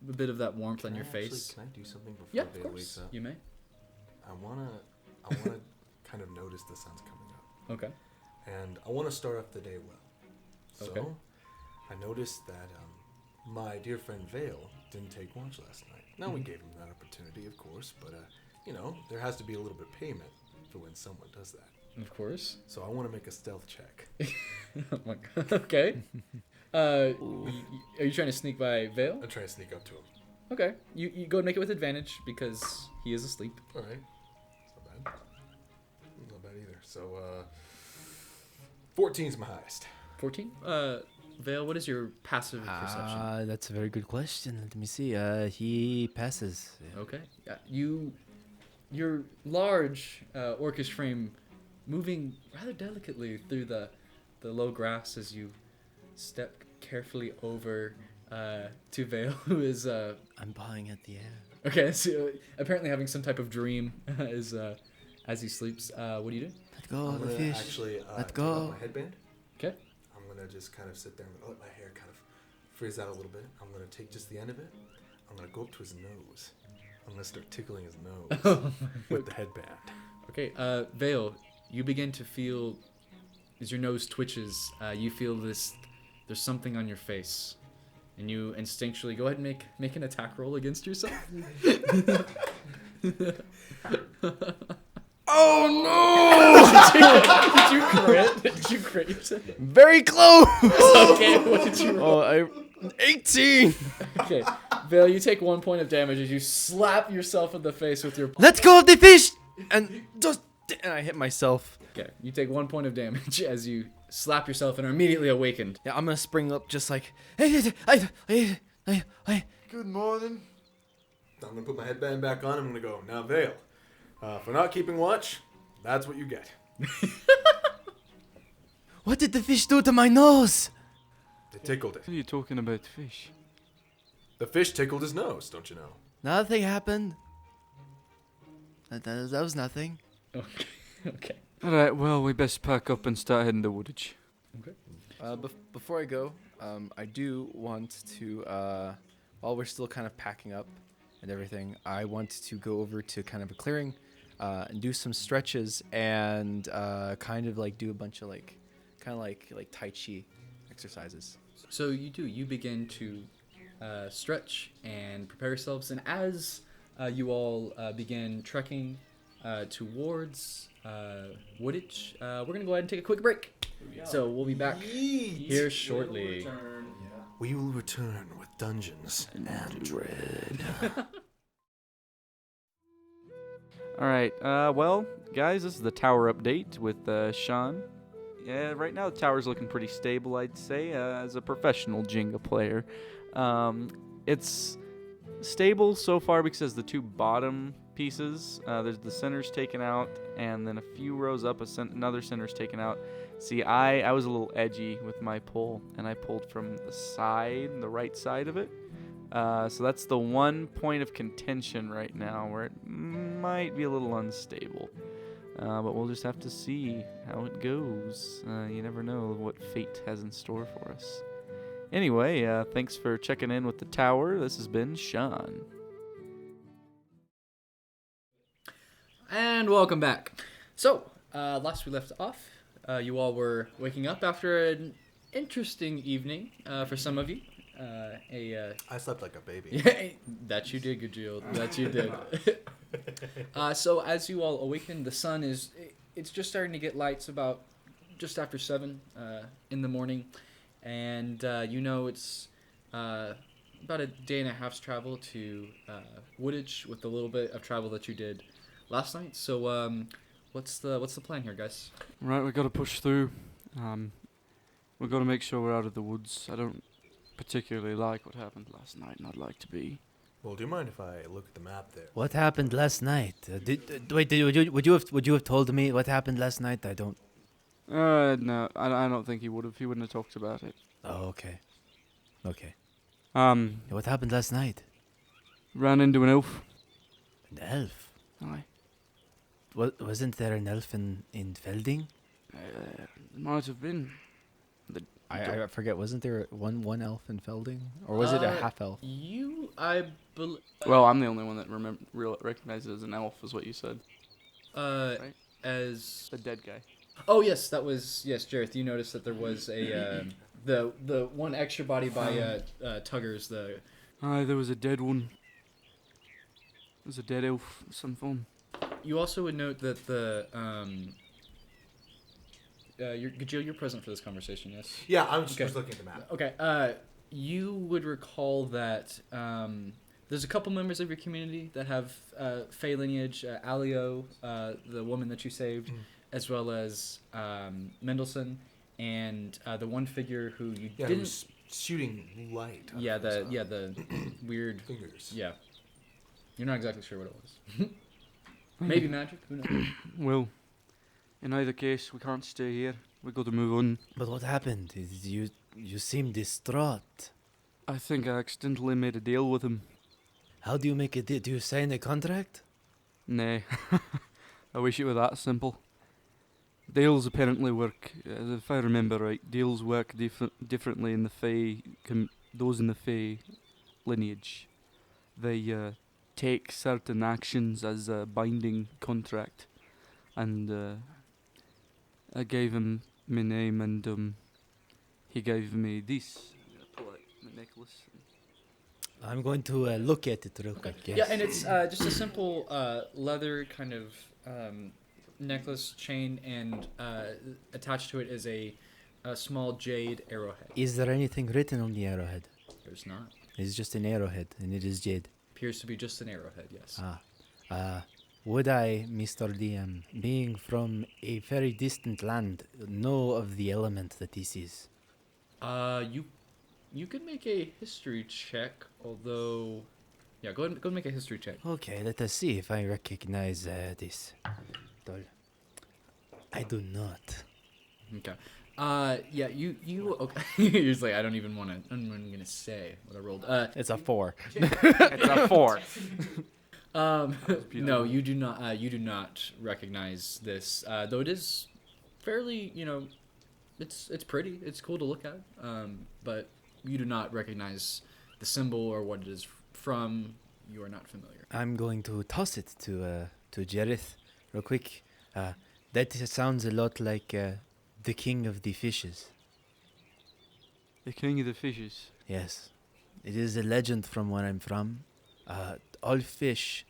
a bit of that warmth on your face. Can I do something before Yeah, of Vale course. wakes up? You may. I wanna kind of notice the sun's coming up. Okay. And I want to start off the day well. So, Okay. I noticed that my dear friend Vale didn't take watch last night. Now, we gave him that opportunity, of course, but, there has to be a little bit of payment for when someone does that. Of course. So I want to make a stealth check. Oh my god. Okay. Are you trying to sneak by Vale? I'm trying to sneak up to him. Okay. You go and make it with advantage because he is asleep. All right. It's not bad. It's not bad either. So, 14 is my highest. 14. Vale, what is your passive perception? That's a very good question. Let me see. He passes. Yeah. Okay. Your large orcish frame moving rather delicately through the low grass as you step carefully over to Vale, who is I'm pawing at the air. okay. So apparently having some type of dream as he sleeps. What do you do? Let go I'm of the gonna fish. actually Let take go. off my headband. Okay. I'm gonna just kind of sit there and let my hair kind of frizz out a little bit. I'm gonna take just the end of it. I'm gonna go up to his nose. I'm gonna start tickling his nose with the headband. Okay, Vale, you begin to feel, as your nose twitches, you feel this, there's something on your face. And you instinctually go ahead and make an attack roll against yourself. Oh no! Did you crit? Did you crit yourself? Very close. Okay, what did you roll? Oh, 18. Okay, Vale, you take 1 point of damage as you slap yourself in the face with your... Let go of the fish. And I hit myself. Okay, you take 1 point of damage as you slap yourself and are immediately awakened. Yeah, I'm gonna spring up just like. Good morning. I'm gonna put my headband back on. I'm gonna go, now Vale, for not keeping watch, that's what you get. What did the fish do to my nose? It tickled it. What are you talking about, fish? The fish tickled his nose, don't you know? Nothing happened. That was nothing. Okay, okay. Alright, well, we best pack up and start heading to Woodage. Before I go, I do want to, while we're still kind of packing up and everything, I want to go over to kind of a clearing and do some stretches and kind of like do a bunch of like Tai Chi exercises. So you begin to stretch and prepare yourselves, and as you all begin trekking towards Woodage, we're going to go ahead and take a quick break. So we'll be back here shortly. We will return with Dungeons and Dread. Alright, well, guys, this is the tower update with Sean. Yeah, right now the tower's looking pretty stable, I'd say, as a professional Jenga player. It's stable so far because the two bottom pieces, there's the center's taken out, and then a few rows up, another center's taken out. See, I was a little edgy with my pull, and I pulled from the right side of it. So that's the one point of contention right now where it might be a little unstable. But we'll just have to see how it goes. You never know what fate has in store for us. Anyway, thanks for checking in with the tower. This has been Sean. And welcome back. So, last we left off, you all were waking up after an interesting evening for some of you. I slept like a baby. Yeah, that you did, Gajil. That you did. So as you all awaken, the sun it's just starting to get light. It's about just after 7 in the morning, and it's about a day and a half's travel to Woodage with a little bit of travel that you did last night. So what's the plan here, guys? Right, we got to push through. We got to make sure we're out of the woods. I don't particularly like what happened last night, and I'd like to be. Well, do you mind if I look at the map there? What happened last night? Would you have told me what happened last night? I don't. No, I don't think he would have. He wouldn't have talked about it. Oh, okay. Okay. What What happened last night? ran into an elf. An elf. Aye. Wasn't there an elf in Felding? Might have been. I forget. Wasn't there one elf in Felding, or was it a half elf? Well, I'm the only one that recognizes it as an elf, is what you said. Right? As The dead guy. oh yes, that was Jareth. You noticed that there was a the one extra body by Tuggers. Aye, there was a dead one. There was a dead elf of some form. You also would note that Gajil, you're present for this conversation, yes? Yeah, I'm just Okay. looking at the map. Okay. You would recall that there's a couple members of your community that have Fey lineage. Alio, the woman that you saved, as well as Mendelssohn, and the one figure who you Yeah, it didn't. was shooting light. Yeah, the weird. Fingers. Yeah. You're not exactly sure what it was. Maybe magic. Who knows? Well, in either case, we can't stay here. We got to move on. But what happened? Did you You seem distraught. I think I accidentally made a deal with him. How do you make a deal? Do you sign a contract? Nay, I wish it were that simple. Deals apparently work, if I remember right, deals work differently in the Fey, those in the Fey lineage. They take certain actions as a binding contract, and I gave him my name, and he gave me this. Pull out my necklace. I'm going to look at it real quick. Yes. Yeah, and it's just a simple leather kind of necklace chain, and attached to it is a small jade arrowhead. Is there anything written on the arrowhead? There's not. It's just an arrowhead, and it is jade. Appears to be just an arrowhead, yes. Would I, Mr. DM, being from a very distant land, know of the element that this is? You could make a history check, although... Yeah, go ahead and make a history check. Okay, let us see if I recognize this. Dol. I do not. Okay. Yeah, you okay. You're just like, I'm not even gonna say what I rolled. It's a 4. It's a 4. No, you do not recognize this, though it is fairly, it's pretty, it's cool to look at, but you do not recognize the symbol or what it is from. You are not familiar. I'm going to toss it to Jareth real quick. That sounds a lot like the king of the fishes. The king of the fishes. Yes. It is a legend from where I'm from. All fish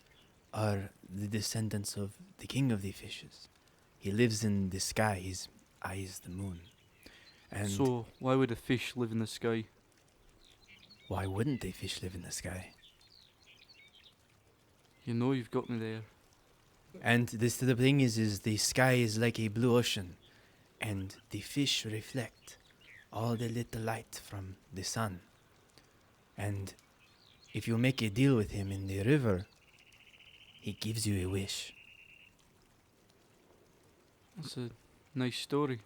are the descendants of the king of the fishes. He lives in the sky. His eye is the moon. And So, why would a fish live in the sky? why wouldn't a fish live in the sky? You know you've got me there. And the thing is the sky is like a blue ocean, and the fish reflect all the little light from the sun. And if you make a deal with him in the river, he gives you a wish. That's a nice story.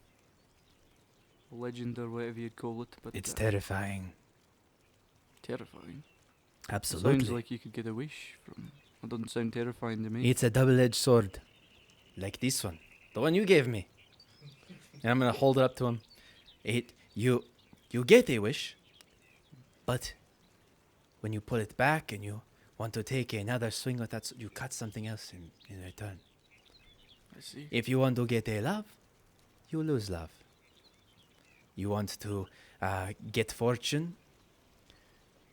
A legend or whatever you'd call it, but It's terrifying. terrifying. Absolutely. Sounds like you could get a wish from. It doesn't sound terrifying to me. It's a double-edged sword. Like this one. The one you gave me. And I'm going to hold it up to him. You get a wish, but when you pull it back and you want to take another swing with that, you cut something else in return. I see. If you want to get a love, you lose love. You want to get fortune,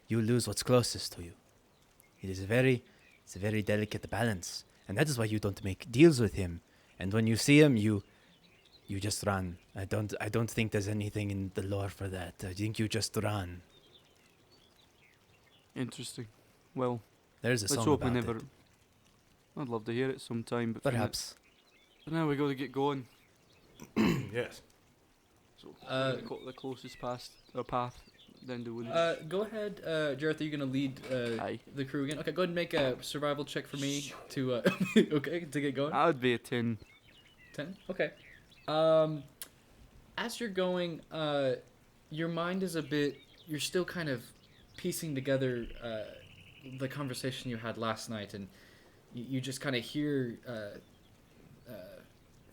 you lose what's closest to you. It's a very delicate balance, and that is why you don't make deals with him. And when you see him, you just run. I don't think there's anything in the lore for that. I think you just run. Interesting. Well, There's a let's song hope we about never. it. I'd love to hear it sometime, but Perhaps. For now we got to get going. Yes. So the closest path down the woods. Go ahead, Jareth, are you gonna lead Aye. the crew again? Okay, go ahead and make a survival check for me to okay, to get going. That would be a 10. 10? Okay. As you're going, your mind is you're still kind of piecing together the conversation you had last night, and you just kind of hear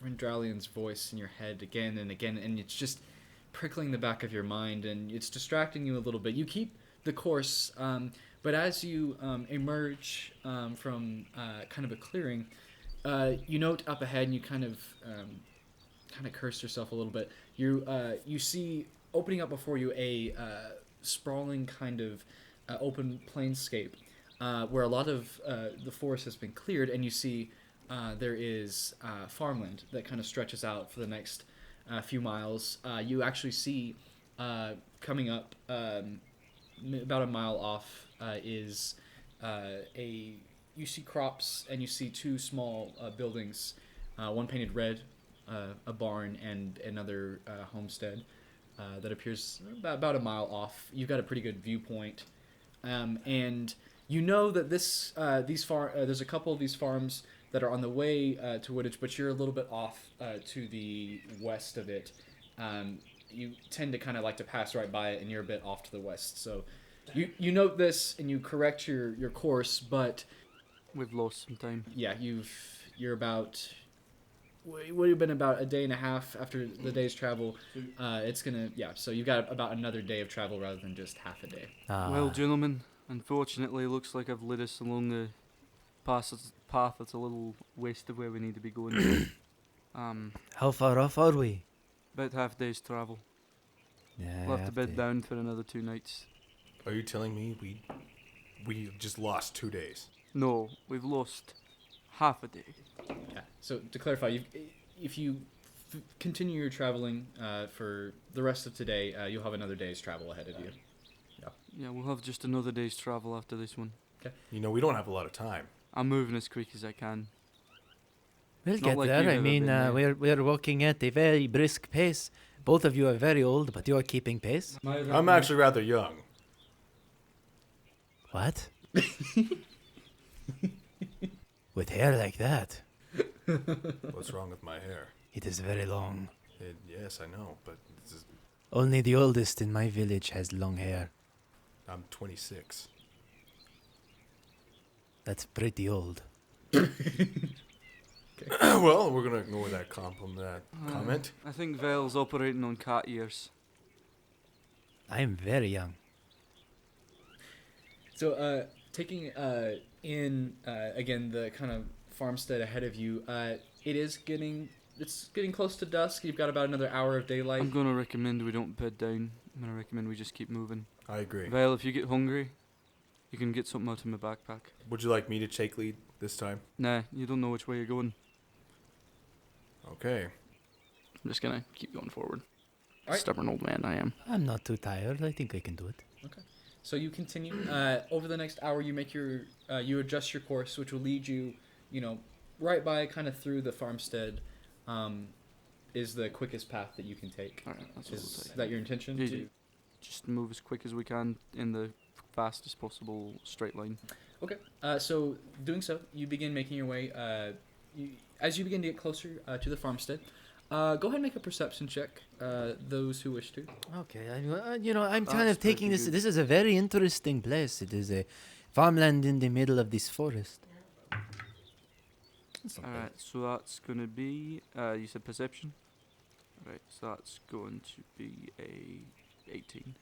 Rendralian's voice in your head again and again, and it's just prickling the back of your mind, and it's distracting you a little bit. You keep the course, but as you emerge from kind of a clearing, you note up ahead, and you kind of curse yourself a little bit. You see opening up before you a sprawling kind of open plainscape where a lot of the forest has been cleared, and you see there is farmland that kind of stretches out for the next few miles. You actually see coming up about a mile off is you see crops, and you see two small buildings, one painted red, a barn, and another homestead that appears about a mile off. You've got a pretty good viewpoint, and you know that there's a couple of these farms that are on the way to Woodage, but you're a little bit off to the west of it. you tend to kind of like to pass right by it, and you're a bit off to the west. So you note this and you correct your course, but We've lost some time. yeah, you're about. It would have been about a day and a half after the day's travel. It's gonna so you've got about another day of travel rather than just half a day. Well, gentlemen, unfortunately, it looks like I've led us along the path that's a little west of where we need to be going. How far off are we? About half a day's travel. Yeah, We'll have to bed down for another 2 nights. Are you telling me we just lost 2 days? No, we've lost half a day. Yeah. So to clarify, if you continue your traveling for the rest of today, you'll have another day's travel ahead of you. Yeah, we'll have just another day's travel after this one. You know, we don't have a lot of time. I'm moving as quick as I can. We'll Not get like there. you've I ever mean, been there. we're walking at a very brisk pace. Both of you are very old, but you are keeping pace. I'm actually rather young. What? With hair like that, What's wrong with my hair? it is very long. Yes, I know, but Only the oldest in my village has long hair. I'm 26. That's pretty old. Well, we're gonna ignore that comment. I think Vel's operating on cat ears. I am very young. So taking in again the kind of farmstead ahead of you, it's getting close to dusk. You've got about another hour of daylight. I'm gonna recommend we don't bed down. I'm gonna recommend we just keep moving. I agree. Vel, if you get hungry, you can get something out of my backpack. Would you like me to take lead this time? Nah, you don't know which way you're going. Okay. I'm just gonna keep going forward. Alright. Stubborn old man I am. I'm not too tired. I think I can do it. So you continue over the next hour. You make you adjust your course, which will lead you, right by kind of through the farmstead. Is the quickest path that you can take. Alright, that's what we'll Is say. that your intention? Yeah, to- yeah. Just move as quick as we can in the fastest possible straight line. Okay. So doing so, you begin making your way. As you begin to get closer to the farmstead, go ahead and make a perception check. Those who wish to. Okay, I'm kind That's of taking pretty this. good. This is a very interesting place. It is a farmland in the middle of this forest. That's not bad. Alright, so that's gonna be you said perception? Right, so that's going to be a 18.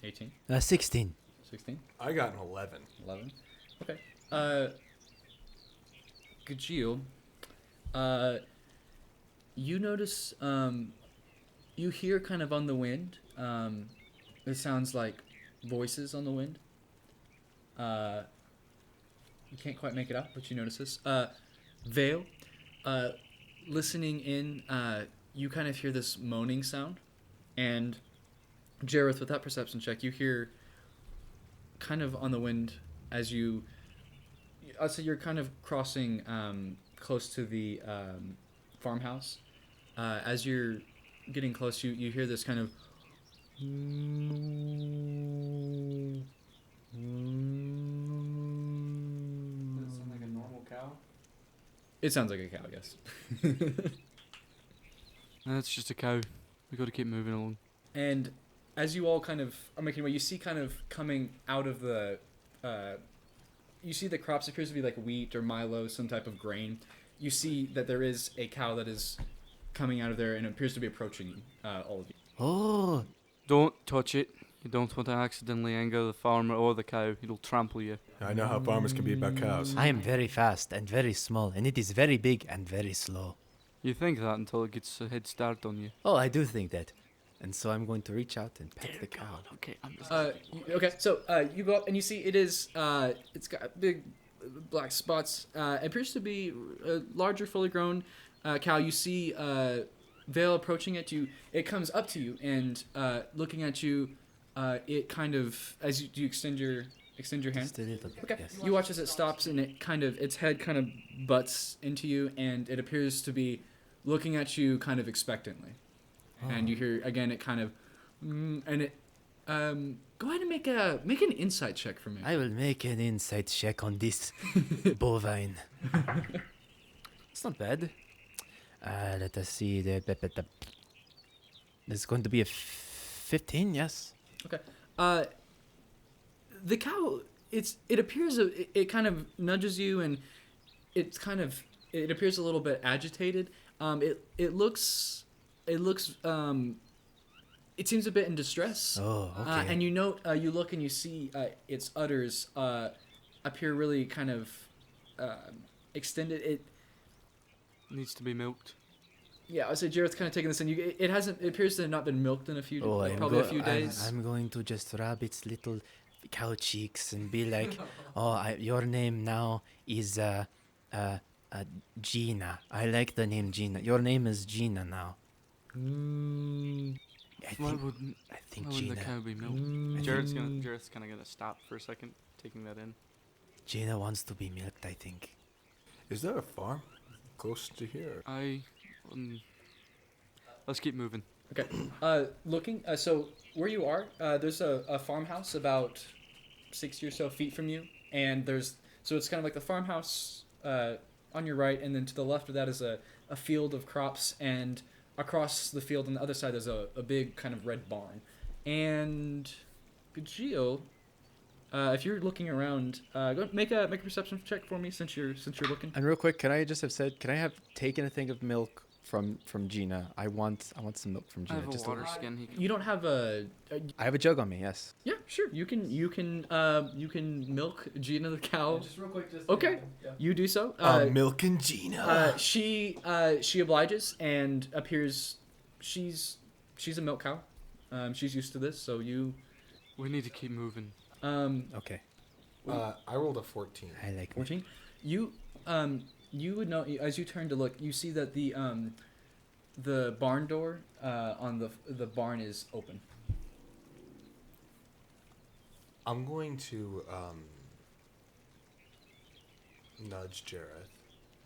18, 16. 16, I got an 11. 11. Okay. Gajeel, you notice, you hear kind of on the wind, it sounds like voices on the wind. You can't quite make it out, but you notice this. Vale, listening in, you kind of hear this moaning sound, and Jareth, with that perception check, you hear kind of on the wind as I'd say you're kind of crossing close to the farmhouse. As you're getting close, you hear this kind of Does it sound like a normal cow? It sounds like a cow, yes. That's just a cow. We gotta keep moving along. And as you all kind of are making way, you see kind of coming out of the, you see the crops appears to be like wheat or milo, some type of grain. You see that there is a cow that is coming out of there and it appears to be approaching all of you. Oh, Don't touch it. You don't want to accidentally anger the farmer or the cow. It'll trample you. I know how farmers can be about cows. I am very fast and very small, and it is very big and very slow. You think that until it gets a head start on you. Oh, I do think that. And so I'm going to reach out and pet the cow. Okay, I'm just... Okay, so you go up and you see it is it's got big black spots. It appears to be a larger, fully grown cow. You see Vale approaching it. It comes up to you and looking at you. It kind of as you extend your hand. Just a little bit, Okay. yes. You watch as it stops and its head kind of butts into you and it appears to be looking at you kind of expectantly. And you hear again it kind of and it go ahead and make an insight check for me. I will make an insight check on this bovine. It's not bad. Let us see. It's going to be a 15, yes. Okay. The cow, it appears it kind of nudges you, and it appears a little bit agitated. It looks it seems a bit in distress. Oh, okay. And you note, you look and you see its udders appear really kind of extended. It Needs to be milked. Yeah, I would say Jareth's kind of taking this in. It appears to have not been milked in a few, Oh, probably a few days. I'm going to just rub its little cow cheeks and be like, "Oh, your name now is Gina. I like the name Gina. Your name is Gina now." I Why think wouldn't Gina. the cow be milked? Jared's kind of gonna stop for a second, taking that in. Gina wants to be milked, I think. Is there a farm close to here? Let's keep moving. Okay. Looking. So where you are, there's a farmhouse about 60 or so feet from you, and so it's kind of like the farmhouse on your right, and then to the left of that is a field of crops, and across the field on the other side there's a big kind of red barn. And Gio, if you're looking around, go make a perception check for me since you're looking. And real quick, can I just have said, can I have taken a thing of milk from Gina? I want some milk from I Gina. have a Just water skin. You don't have a I have a jug on me. Yes. yeah, sure. You can milk Gina the cow. Just real quick, just Okay. Yeah. You do so. Milking Gina. She obliges and appears. She's a milk cow. She's used to this, so you. We need to keep moving. Okay. I rolled a 14. I like 14. You would know as you turn to look. You see that the barn door on the barn is open. I'm going to nudge Jareth,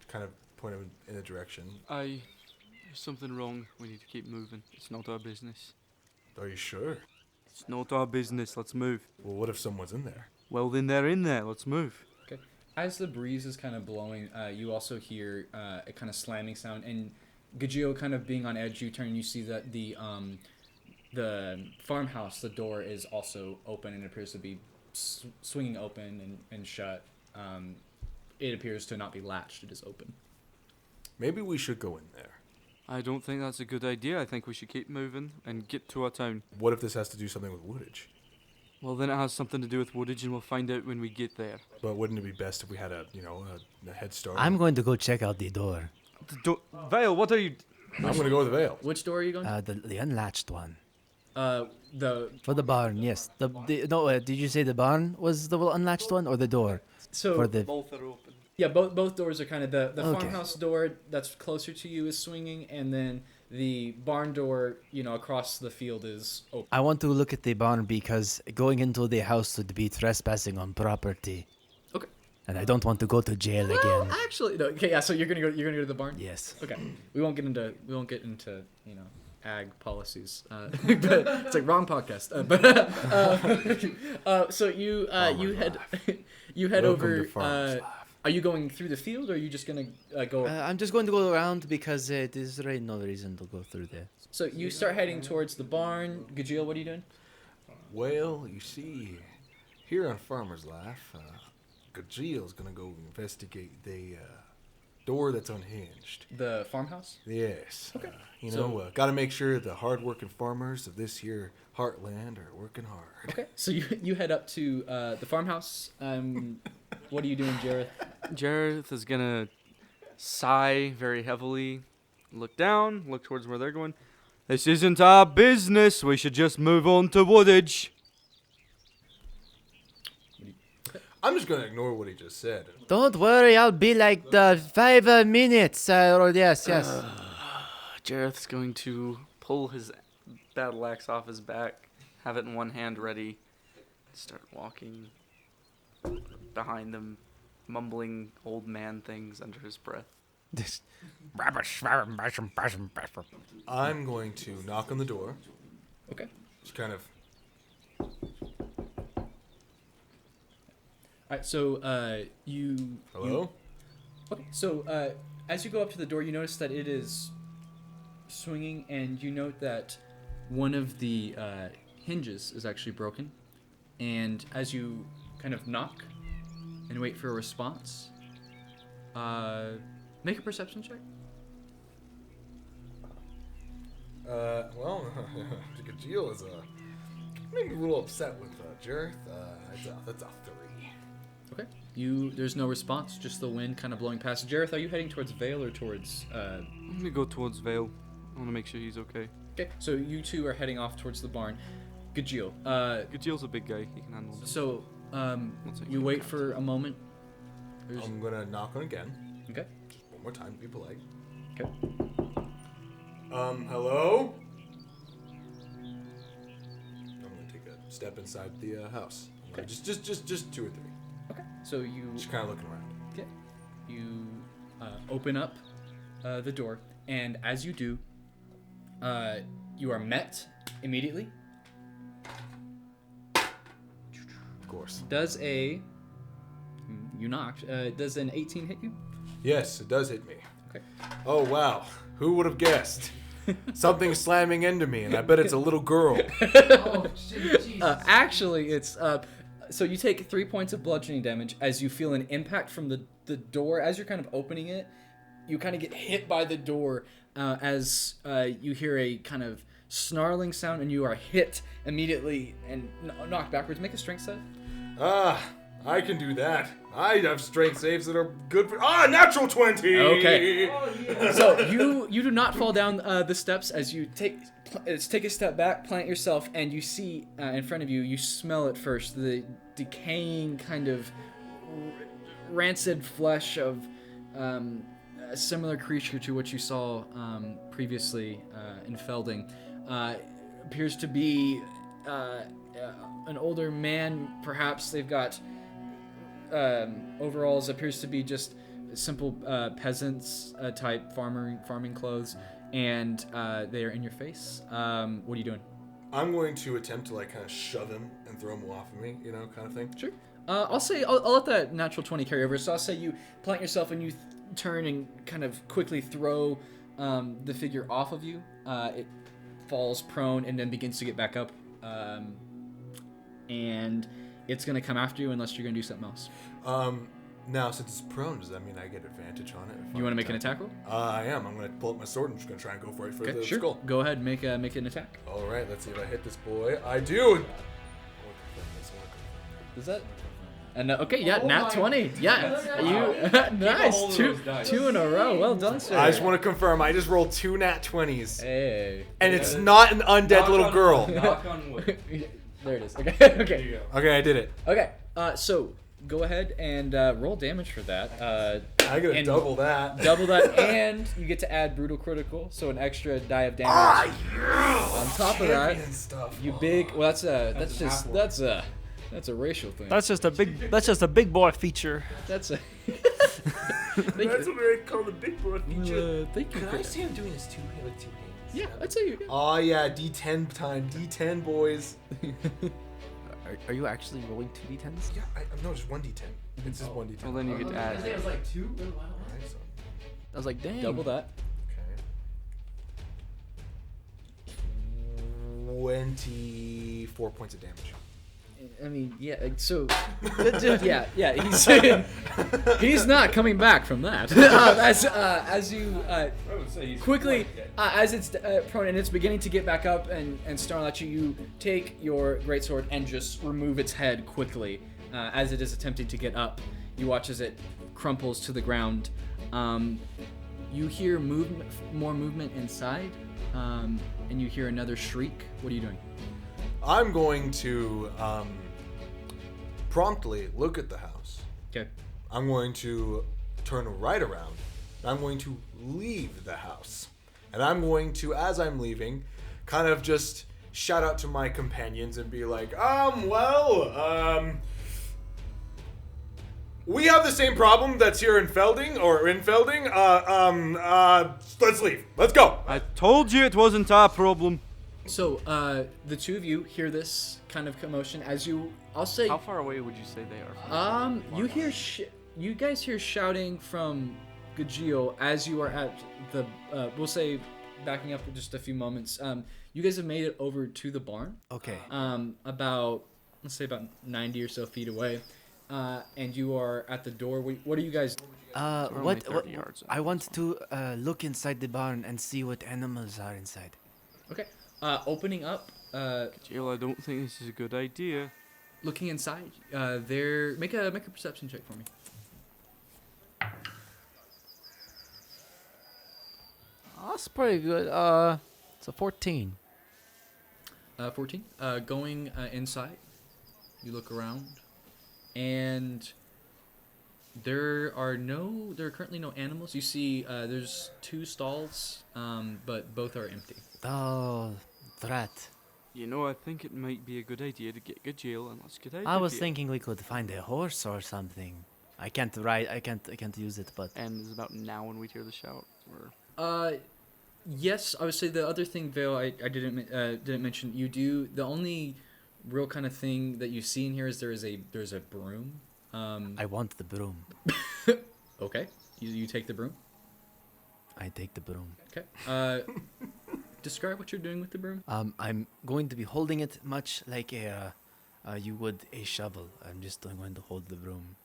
kind of point him in a direction. There's something wrong. We need to keep moving. It's not our business. Are you sure? It's not our business. Let's move. Well, what if someone's in there? Well, then they're in there. Let's move. As the breeze is kind of blowing, you also hear a kind of slamming sound, and Gajio kind of being on edge. You turn, and you see that the farmhouse, the door is also open and appears to be swinging open and shut. It appears to not be latched. It is open. Maybe we should go in there. I don't think that's a good idea. I think we should keep moving and get to our town. What if this has to do something with woodage? Well, then it has something to do with woodage, and we'll find out when we get there. But wouldn't it be best if we had a head start? I'm going to go check out the door. Vale, what are you... I'm going to go with the veil. Which door are you going? The unlatched one. The For the barn, yes. Did you say the barn was the unlatched one or the door? so For the Both are open. yeah, both doors are kind of the Okay. farmhouse door that's closer to you is swinging, and then the barn door, across the field is open. I want to look at the barn because going into the house would be trespassing on property. Okay. And I don't want to go to jail Well, again. actually, no. Okay, yeah. So you're gonna go to the barn. Yes. Okay. We won't get into ag policies. But it's like wrong podcast. So you head you head Welcome over. to Farmer's Life. Are you going through the field, or are you just gonna go? I'm just going to go around because there's really no reason to go through there. So you start heading towards the barn. Gajil, what are you doing? Well, you see, here on Farmer's Life, Gajil's going to go investigate the door that's unhinged. The farmhouse. Yes. Okay. Got to make sure the hard-working farmers of this here heartland are working hard. Okay. So you head up to the farmhouse. What are you doing, Jareth? Jareth is gonna sigh very heavily, look down, look towards where they're going. This isn't our business. We should just move on to woodage. I'm just going to ignore what he just said. Don't worry, I'll be like the 5 minutes. Yes. Jareth's going to pull his battle axe off his back, have it in one hand ready, start walking behind them, mumbling old man things under his breath. I'm going to knock on the door. Okay. Just kind of... All right. So you. Hello? Okay. So as you go up to the door, you notice that it is swinging, and you note that one of the hinges is actually broken, and as you kind of knock and wait for a response, make a perception check. Well, Ghelfi is maybe a little upset with Jareth. That's a 3. Okay. There's no response, just the wind kind of blowing past. Jareth, are you heading towards Vale or towards? I'm gonna go towards Vale. I want to make sure he's okay. Okay, so you two are heading off towards the barn. Gajil. Gajil's a big guy. He can handle this. So Not saying you he wait can't. for a moment. I'm gonna knock on again. Okay. Just one more time, be polite. Okay. Hello? I'm gonna take a step inside the house. Okay. Just 2 or 3. Okay. So you Just kind of looking around. okay. You open up the door, and as you do, you are met immediately. Of course. Does you knocked? Does an 18 hit you? Yes, it does hit me. Okay. Oh wow, who would have guessed? Something slamming into me, and I bet it's a little girl. Oh, shit, Jesus. Actually, it's so you take 3 points of bludgeoning damage as you feel an impact from the door. As you're kind of opening it, you kind of get hit by the door as you hear a kind of snarling sound, and you are hit immediately and knocked backwards. Make a strength save. I can do that. I have strength saves that are good for. Natural 20! Okay. Oh, yeah. So you do not fall down the steps as you take a step back, plant yourself, and you see in front of you. You smell it first, the decaying kind of rancid flesh of a similar creature to what you saw previously in Felding. Appears to be an older man, perhaps. They've got overalls. Appears to be just simple peasants type farming clothes, and they are in your face. What are you doing? I'm going to attempt to kind of shove him and throw him off of me, kind of thing. Sure. I'll let that natural 20 carry over. So I'll say you plant yourself and you turn and kind of quickly throw the figure off of you. It falls prone and then begins to get back up. And it's going to come after you unless you're going to do something else. Now, since it's prone, does that mean I get advantage on it? You want to make an attack roll? I am. I'm going to pull up my sword. I'm just going to try and go for it for the sure. skull. Go ahead, make an attack. All right, let's see if I hit this boy. I do. Is that? And okay, yeah, Oh nat my 20. Yeah, God. you nice. hold of Two, those dice. two in a row. Well done, sir. I just want to confirm. I just rolled 2 nat 20s, Hey. and it's not an undead Knock little on girl. wood. Knock on wood. There it is. Okay. There you Okay. go. Okay, I did it. Okay. So go ahead and roll damage for that. I gotta And double that. Double that, and you get to add brutal critical, so an extra die of damage. On top of that, Champion stuff. you big. Well, that's That's an just half-orc. that's a racial thing. That's just a big boy feature. That's a. That's what I call the big boy feature. Thank you. Can for I that. see him doing his 2 hands? Yeah, I'd say you. Oh yeah, D10 time. D10 boys. Are you actually rolling 2d10s? Yeah, no, just 1 D10. It's just 1 D10. Well, then you get to I think it add. was like 2. Alright, so, I was like, dang. Double that. okay. 24 points of damage. I mean, yeah. So, yeah. He's not coming back from that. As you I would say he's quickly, quite dead. as it's prone and it's beginning to get back up and snarl at you, you take your greatsword and just remove its head quickly. As it is attempting to get up, you watch as it crumples to the ground. You hear more movement inside, and you hear another shriek. What are you doing? I'm going to promptly look at the house. Okay. I'm going to turn right around. And I'm going to leave the house. And I'm going to, as I'm leaving, kind of just shout out to my companions and be like, we have the same problem that's here in Felding, let's leave. Let's go. I told you it wasn't our problem. So, the two of you hear this kind of commotion as you. I'll say. How far away would you say they are? From You hear you guys hear shouting from Gajil as you are at the we'll say backing up just a few moments. You guys have made it over to the barn. Okay. About let's say about 90 or so feet away, and you are at the door. What are you guys? We're only What? 30 yards I want to look inside the barn and see what animals are inside. Okay. Opening up. Jill, I don't think this is a good idea. Looking inside. There. Make a perception check for me. That's pretty good. It's a 14. 14. Going inside, you look around, and there are currently no animals. You see, there's 2 stalls, but both are empty. Oh, drat. You know, I think it might be a good idea to get Gajil and let's get out I of was here. thinking we could find a horse or something. I can't ride. I can't use it, but And it's about now when we hear the shout. Or Yes, I would say the other thing, Vale, I didn't mention. You do the only real kind of thing that you see in here is there's a broom. I want the broom. Okay, you take the broom. I take the broom. Okay. Describe what you're doing with the broom. I'm going to be holding it much like you would a shovel. I'm just going to hold the broom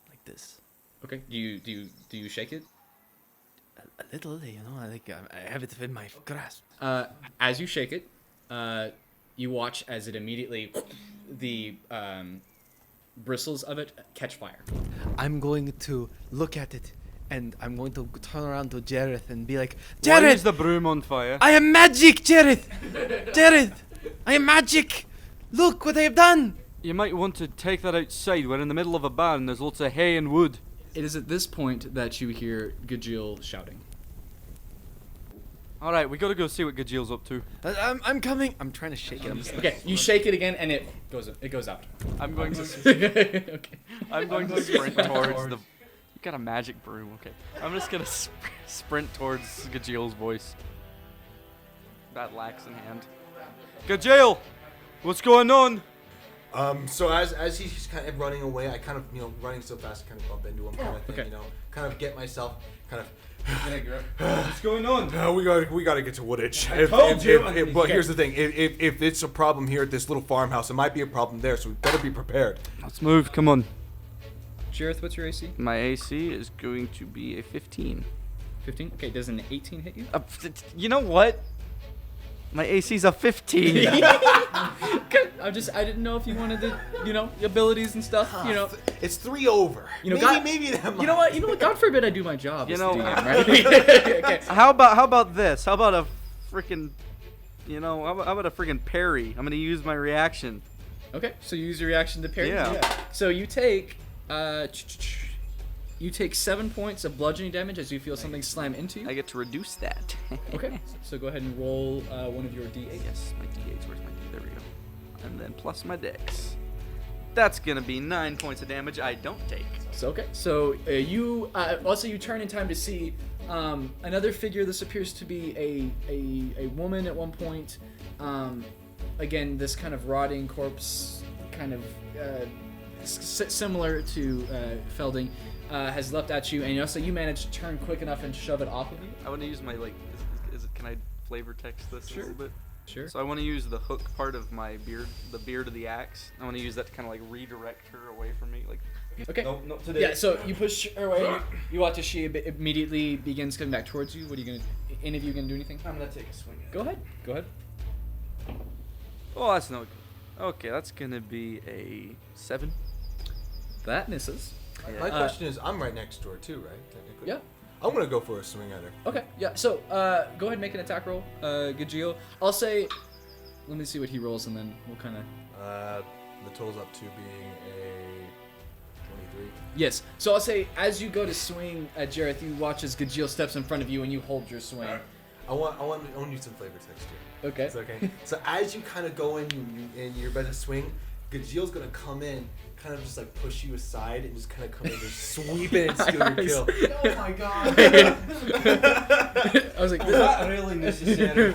like this. Okay. Do you shake it? A little, you know. I have it in my grasp. As you shake it, you watch as it immediately the bristles of it catch fire. I'm going to look at it, and I'm going to turn around to Jareth and be like, Why Jareth, is the broom on fire? I am magic, Jareth! Jareth, I am magic! Look what I have done! You might want to take that outside. We're in the middle of a barn. There's lots of hay and wood. It is at this point that you hear Gajil shouting. All right, we gotta go see what Gajil's up to. I'm coming. I'm trying to shake it. I'm just Okay, you shake it again and it goes out. I'm going to. Okay. I'm going to sprint towards the. You got a magic broom, okay? I'm just gonna sprint towards Gajil's voice. Battle-axe in hand. Gajil, what's going on? So as he's kind of running away, I kind of, running so fast, kind of bump into him, kind of thing, Okay. kind of get myself, kind of. What's going on? We gotta get to Woodage. But here's the thing: if it's a problem here at this little farmhouse, it might be a problem there. So we better be prepared. Let's move. Come on. Jareth, what's your AC? My AC is going to be a 15. 15. Okay, does an 18 hit you? You know what? My AC's a 15. Okay, I didn't know if you wanted the, abilities and stuff, It's 3 over. Maybe that. You know what? God forbid I do my job. You as know- DM, right? Okay. How about this? How about a freaking, how about a freaking parry? I'm gonna use my reaction. Okay, so you use your reaction to parry. Yeah. So you take 7 points of bludgeoning damage as you feel something slam into you. I get to reduce that. Okay, so go ahead and roll one of your d8s. Yes, my D8s. Where's my D? There we go. And then plus my dex. That's gonna be 9 points of damage I don't take. So okay, so you also you turn in time to see another figure. This appears to be a woman at one point. Again, this kind of rotting corpse, kind of similar to Felding, has leapt at you, and also you managed to turn quick enough and shove it off of you. I want to use my can I flavor text this a little bit? Sure. So I want to use the hook part of my beard, the beard of the axe. I want to use that to kind of like redirect her away from me, like. Okay. Nope, not today. Yeah, so you push her away. You watch as she immediately begins coming back towards you. What are you gonna? Any of you gonna do anything? I'm gonna take a swing at it. Go ahead. Go ahead. Oh, that's no good. Okay, that's gonna be a 7. That misses. My question is, I'm right next to her too, right? Technically. Yeah. I'm gonna go for a swing at her. Okay. Yeah. So go ahead and make an attack roll, Gajil. I'll say. Let me see what he rolls, and then we'll kind of. The total's up to being a 23. Yes. So I'll say as you go to swing at Jareth, you watch as Gajil steps in front of you, and you hold your swing. I want you some flavor text here. Okay. It's okay. So as you kind of go in, and you're about to swing, Gajil's gonna come in, kind of just like push you aside, and just kind of come in, just sweep it and steal your kill. Oh my god. I was like, Is that really necessary?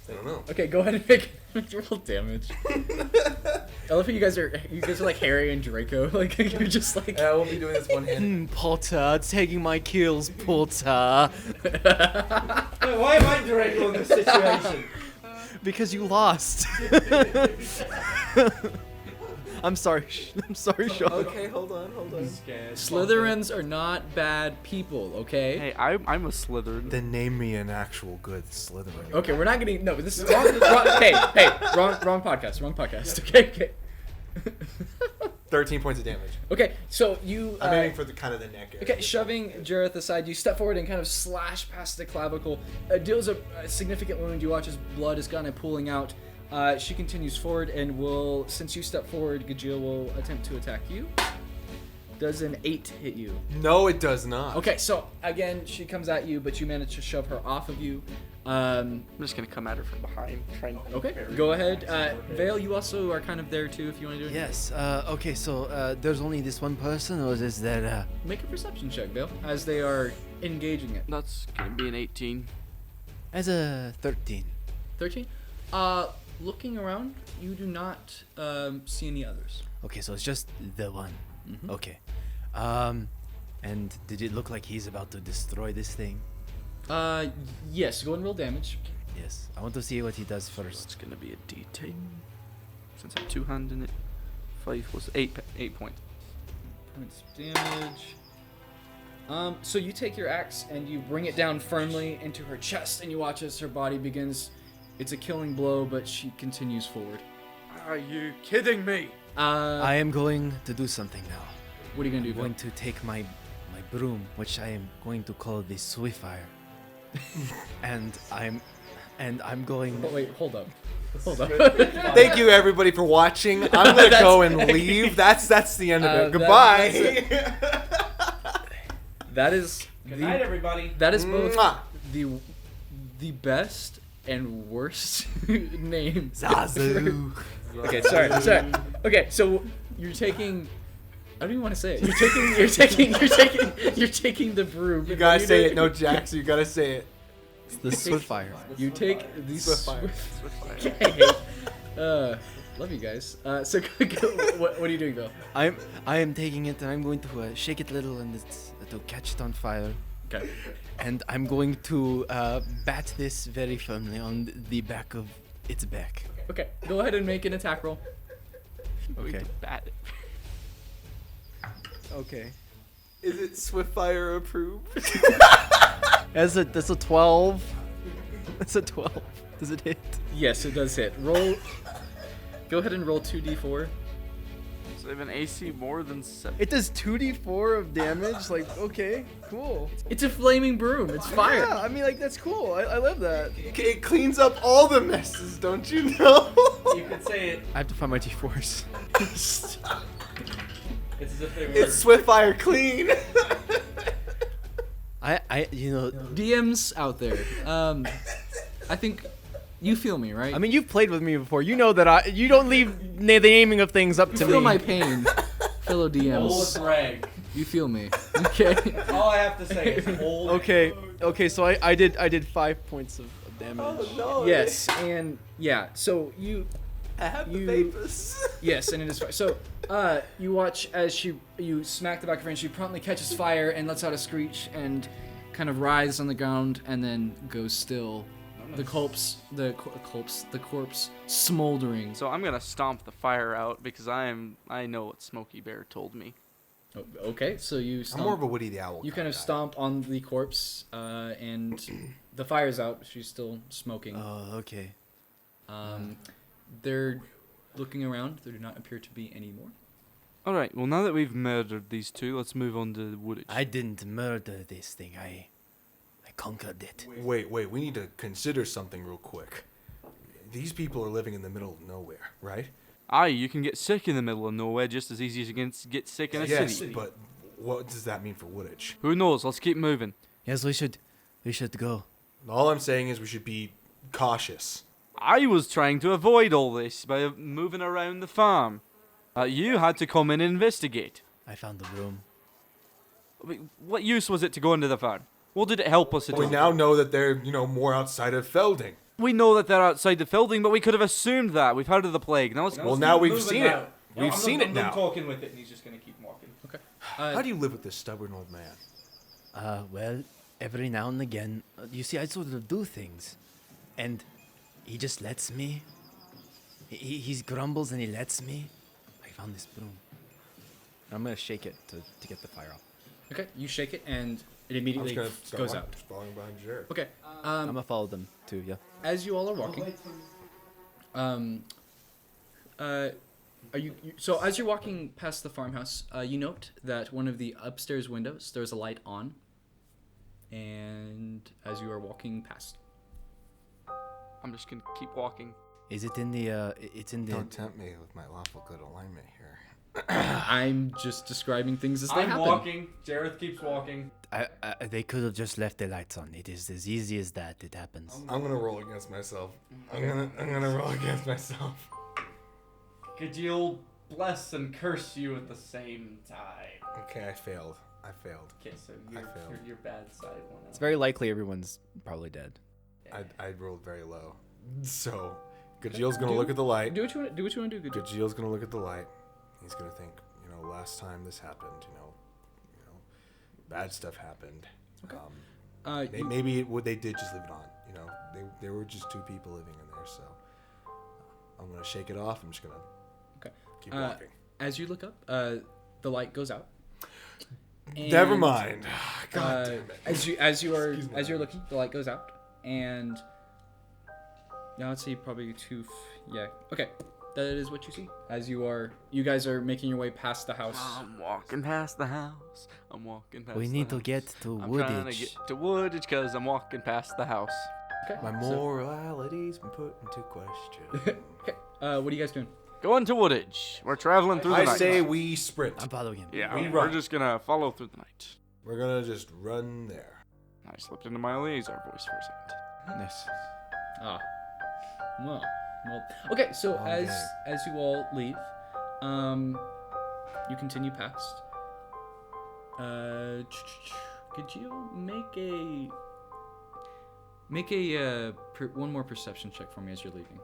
I don't know. okay, go ahead and Roll damage. I love how you guys are like Harry and Draco. Like you're just like. Yeah, we'll be doing this one hand. Potter, taking my kills, Potter. Why am I Draco in this situation? Because you lost. I'm sorry. I'm sorry, Sean. Okay, hold on. Slytherins are not bad people, okay? Hey, I'm a Slytherin. Then name me an actual good Slytherin. Okay, we're not getting. No, this is wrong. Hey, wrong podcast. Wrong podcast. Okay. 13 points of damage. Okay, so you. I'm aiming for the kind of the neck area. Okay, shoving Jareth aside, you step forward and kind of slash past the clavicle. Deals a significant wound. You watch as blood is kind of pooling out. She continues forward and will, since you step forward, Gajeel will attempt to attack you. Does an 8 hit you? No, it does not. Okay, so again, she comes at you, but you manage to shove her off of you. I'm just gonna come at her from behind. Okay, go ahead. Vale, you also are kind of there too if you want to do it. Yes. Okay. So there's only this one person, or is there? Make a perception check, Vale, as they are engaging it. That's gonna be an 18. As a 13. 13? Looking around, you do not see any others. Okay, so it's just the one. Mhm. Okay. And did it look like he's about to destroy this thing? Yes, go and roll damage. Yes. I want to see what he does first. It's gonna be a D10. Since I'm two-handing it. 5 plus 8 points. Points of damage. So you take your axe and you bring it down firmly into her chest, and you watch as her body begins. It's a killing blow, but she continues forward. Are you kidding me? I am going to do something now. What are you gonna do? I'm going to take my broom, which I am going to call the Swiftfire, and I'm going. Oh, wait, hold up. Hold up. Thank you, everybody, for watching. I'm gonna go and leave. That's the end of it. Goodbye. That is. Good night, everybody. That is both Mwah. the best and worst name. Zazu. Okay, sorry. Okay, so you're taking. I don't even want to say it. You're taking the broom. You gotta say it. No, Jax. You gotta say it. It's the Swiftfire. You take the Swiftfire. Love you guys. So what are you doing, Bill? I am taking it and I'm going to shake it a little and to catch it on fire. Okay. And I'm going to bat this very firmly on the back of its back. Okay. Go ahead and make an attack roll. Okay. Bat it. Okay. Is it Swiftfire approved? That's a 12. That's a 12. Does it hit? Yes, it does hit. Roll. Go ahead and roll 2d4. So they have an AC more than 7. It does 2d4 of damage. Like, okay, cool. It's a flaming broom. It's fire. Yeah, I mean, like, that's cool. I love that. It cleans up all the messes, don't you know? You could say it. I have to find my T4s. It's as if they were. It's Swiftfire clean. you know, DMs out there. I think you feel me, right? I mean, you've played with me before. You know that you don't leave the naming of things up you to feel me. my pain, fellow Hold DMs. rag. You feel me, okay? All I have to say is hold. Okay, so I did 5 points of damage. no. Yes, and yeah. So you. I have the You- papers. Yes, and it is fire. So, you watch as you smack the back of her, and she promptly catches fire and lets out a screech and kind of writhes on the ground and then goes still. The corpse smoldering. So I'm gonna stomp the fire out because I know what Smokey Bear told me. Okay, so you I'm stomp, more of a Woody the Owl. you kind of guy. stomp on the corpse, and the fire's out. She's still smoking. Oh, okay. They're looking around. There do not appear to be any more. Alright, well now that we've murdered these two, let's move on to Woodage. I didn't murder this thing. I conquered it. Wait. We need to consider something real quick. These people are living in the middle of nowhere, right? Aye, you can get sick in the middle of nowhere just as easy as you can get sick in a Yes, city. but what does that mean for Woodage? Who knows? Let's keep moving. Yes, we should go. All I'm saying is we should be cautious. I was trying to avoid all this by moving around the farm. You had to come in and investigate. I found the broom. Wait, what use was it to go into the farm? What did it help us at We all? now know that they're, more outside of Felding. We know that they're outside the Felding, but we could have assumed that. We've heard of the plague. Now let's Well, now we've seen it. We've seen it now. I'm talking with it, and he's just gonna keep walking. Okay. How do you live with this stubborn old man? Well, every now and again, you see, I sort of do things, and he just lets me. He grumbles and he lets me. I found this broom. I'm gonna shake it to get the fire off. Okay, you shake it and it I'm immediately just gonna start goes walking, out. just following behind Jared. Okay. I'm gonna follow them too. Yeah. As you all are walking, so as you're walking past the farmhouse, you note that one of the upstairs windows there's a light on, and as you are walking past, I'm just gonna keep walking. Is it in the? It's in the. Don't tempt me with my lawful good alignment here. I'm just describing things as they I'm happen. walking. Jareth keeps walking. They could have just left the lights on. It is as easy as that. It happens. I'm gonna roll against myself. I'm gonna roll against myself. Gajil bless and curse you at the same time. Okay, I failed. Okay, so failed. your bad side won out. It's very likely everyone's probably dead. I rolled very low. So, Gajil's gonna look at the light. Do what you want to do. Good. Gajil's gonna look at the light. He's gonna think, last time this happened, bad stuff happened. Okay. Maybe they did just leave it on. There were just two people living in there. So, I'm gonna shake it off. I'm just gonna keep walking. As you look up, the light goes out. Never mind. God damn it. As you're looking, the light goes out, and I'd say probably okay, that is what you see as you guys are making your way past the house. I'm walking past the house. I'm walking past. We need to get to I'm trying to Woodage. get to Woodage because I'm walking past the house. Okay, My morality's been put into question. okay, what are you guys doing? Going to Woodage. We're traveling through the I night. say we sprint. I'm following him. Yeah, we we're run. just gonna follow through the night. We're gonna just run there. I slipped into my Eleazar voice for a second. Nice. Ah, well. Okay, so Long as game. you all leave, you continue past. Could you make a one more perception check for me as you're leaving?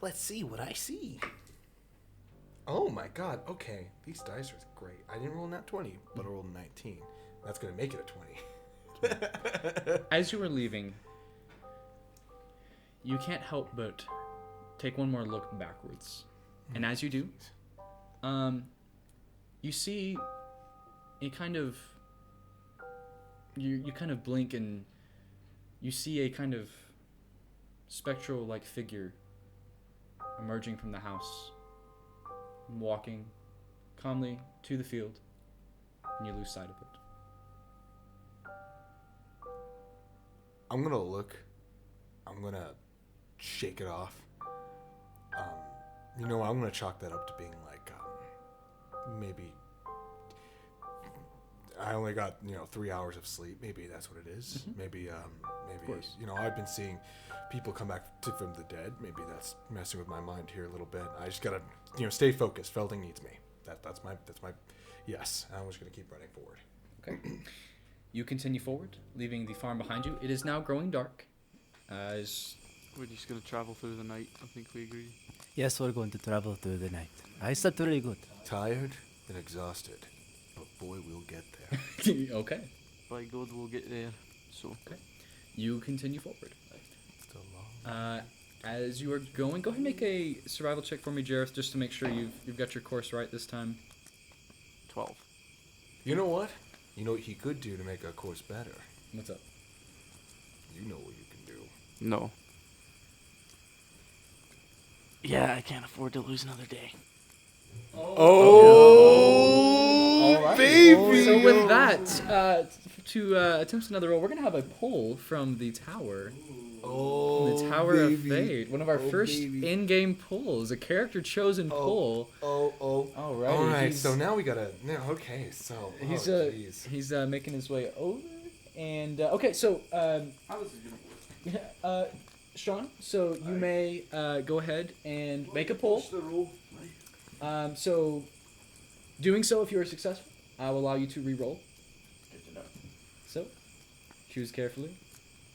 Let's see what I see. Oh my god, okay. These dice are great. I didn't roll nat 20, but I rolled a 19. That's gonna make it a 20. As you were leaving, you can't help but take one more look backwards. And as you do, you see a kind of... You kind of blink and you see a kind of spectral-like figure emerging from the house, walking calmly to the field, and you lose sight of it. I'm gonna look. I'm gonna shake it off. I'm gonna chalk that up to being like, maybe I only got 3 hours of sleep. Maybe that's what it is. Mm-hmm. Maybe course. I've been seeing people come back from the dead. Maybe that's messing with my mind here a little bit. I just gotta stay focused. Felding needs me. That's my yes. I'm just gonna keep running forward. Okay. You continue forward, leaving the farm behind you. It is now growing dark. We're just gonna travel through the night. I think we agree. Yes, we're going to travel through the night. I slept really good. Tired and exhausted, but boy, we'll get there. Okay. By God, we'll get there. So. You continue forward. Still long. As you are going, go ahead and make a survival check for me, Jareth, just to make sure you've got your course right this time. 12. You know what? You know what he could do to make our course better? What's up? You know what you can do. No. Yeah, I can't afford to lose another day. All right. baby! So with that, to attempt another roll, we're gonna have a poll from the tower. Oh, The Tower of baby. Fate. One of our first baby. in-game polls. A character-chosen poll. Oh. Alrighty, All right, he's- so now we gotta. Okay, so. He's jeez. he's making his way over, and okay. So How is it gonna work? Sean, so you may go ahead and make a poll. The roll. So doing so, if you are successful, I will allow you to re-roll. Good to know. So choose carefully.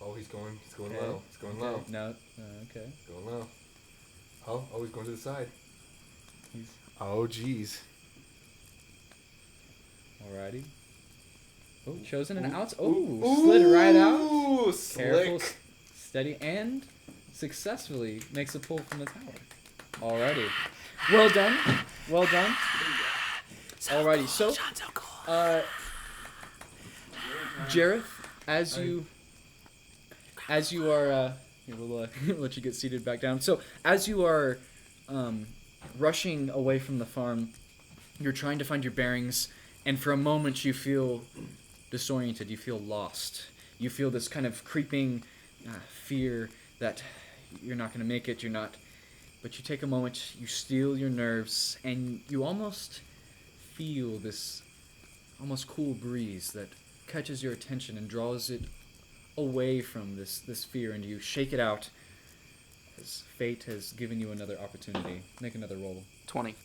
Oh, he's going Okay. low. He's going low. No. Okay. Going low. Oh, he's going to the side. He's Oh, jeez. alrighty. Oh, chosen and out. Oh, slid right out. Ooh, Careful, slick. steady, and successfully makes a pull from the tower. Alrighty. Well done. Well done. Alrighty. So, Jareth, as you are, here, we'll let you get seated back down. So, as you are rushing away from the farm, you're trying to find your bearings, and for a moment you feel disoriented. You feel lost. You feel this kind of creeping fear that you're not going to make it. You're not. But you take a moment, you steel your nerves, and you almost feel this almost cool breeze that catches your attention and draws it away from this fear, and you shake it out as fate has given you another opportunity. Make another roll. 20.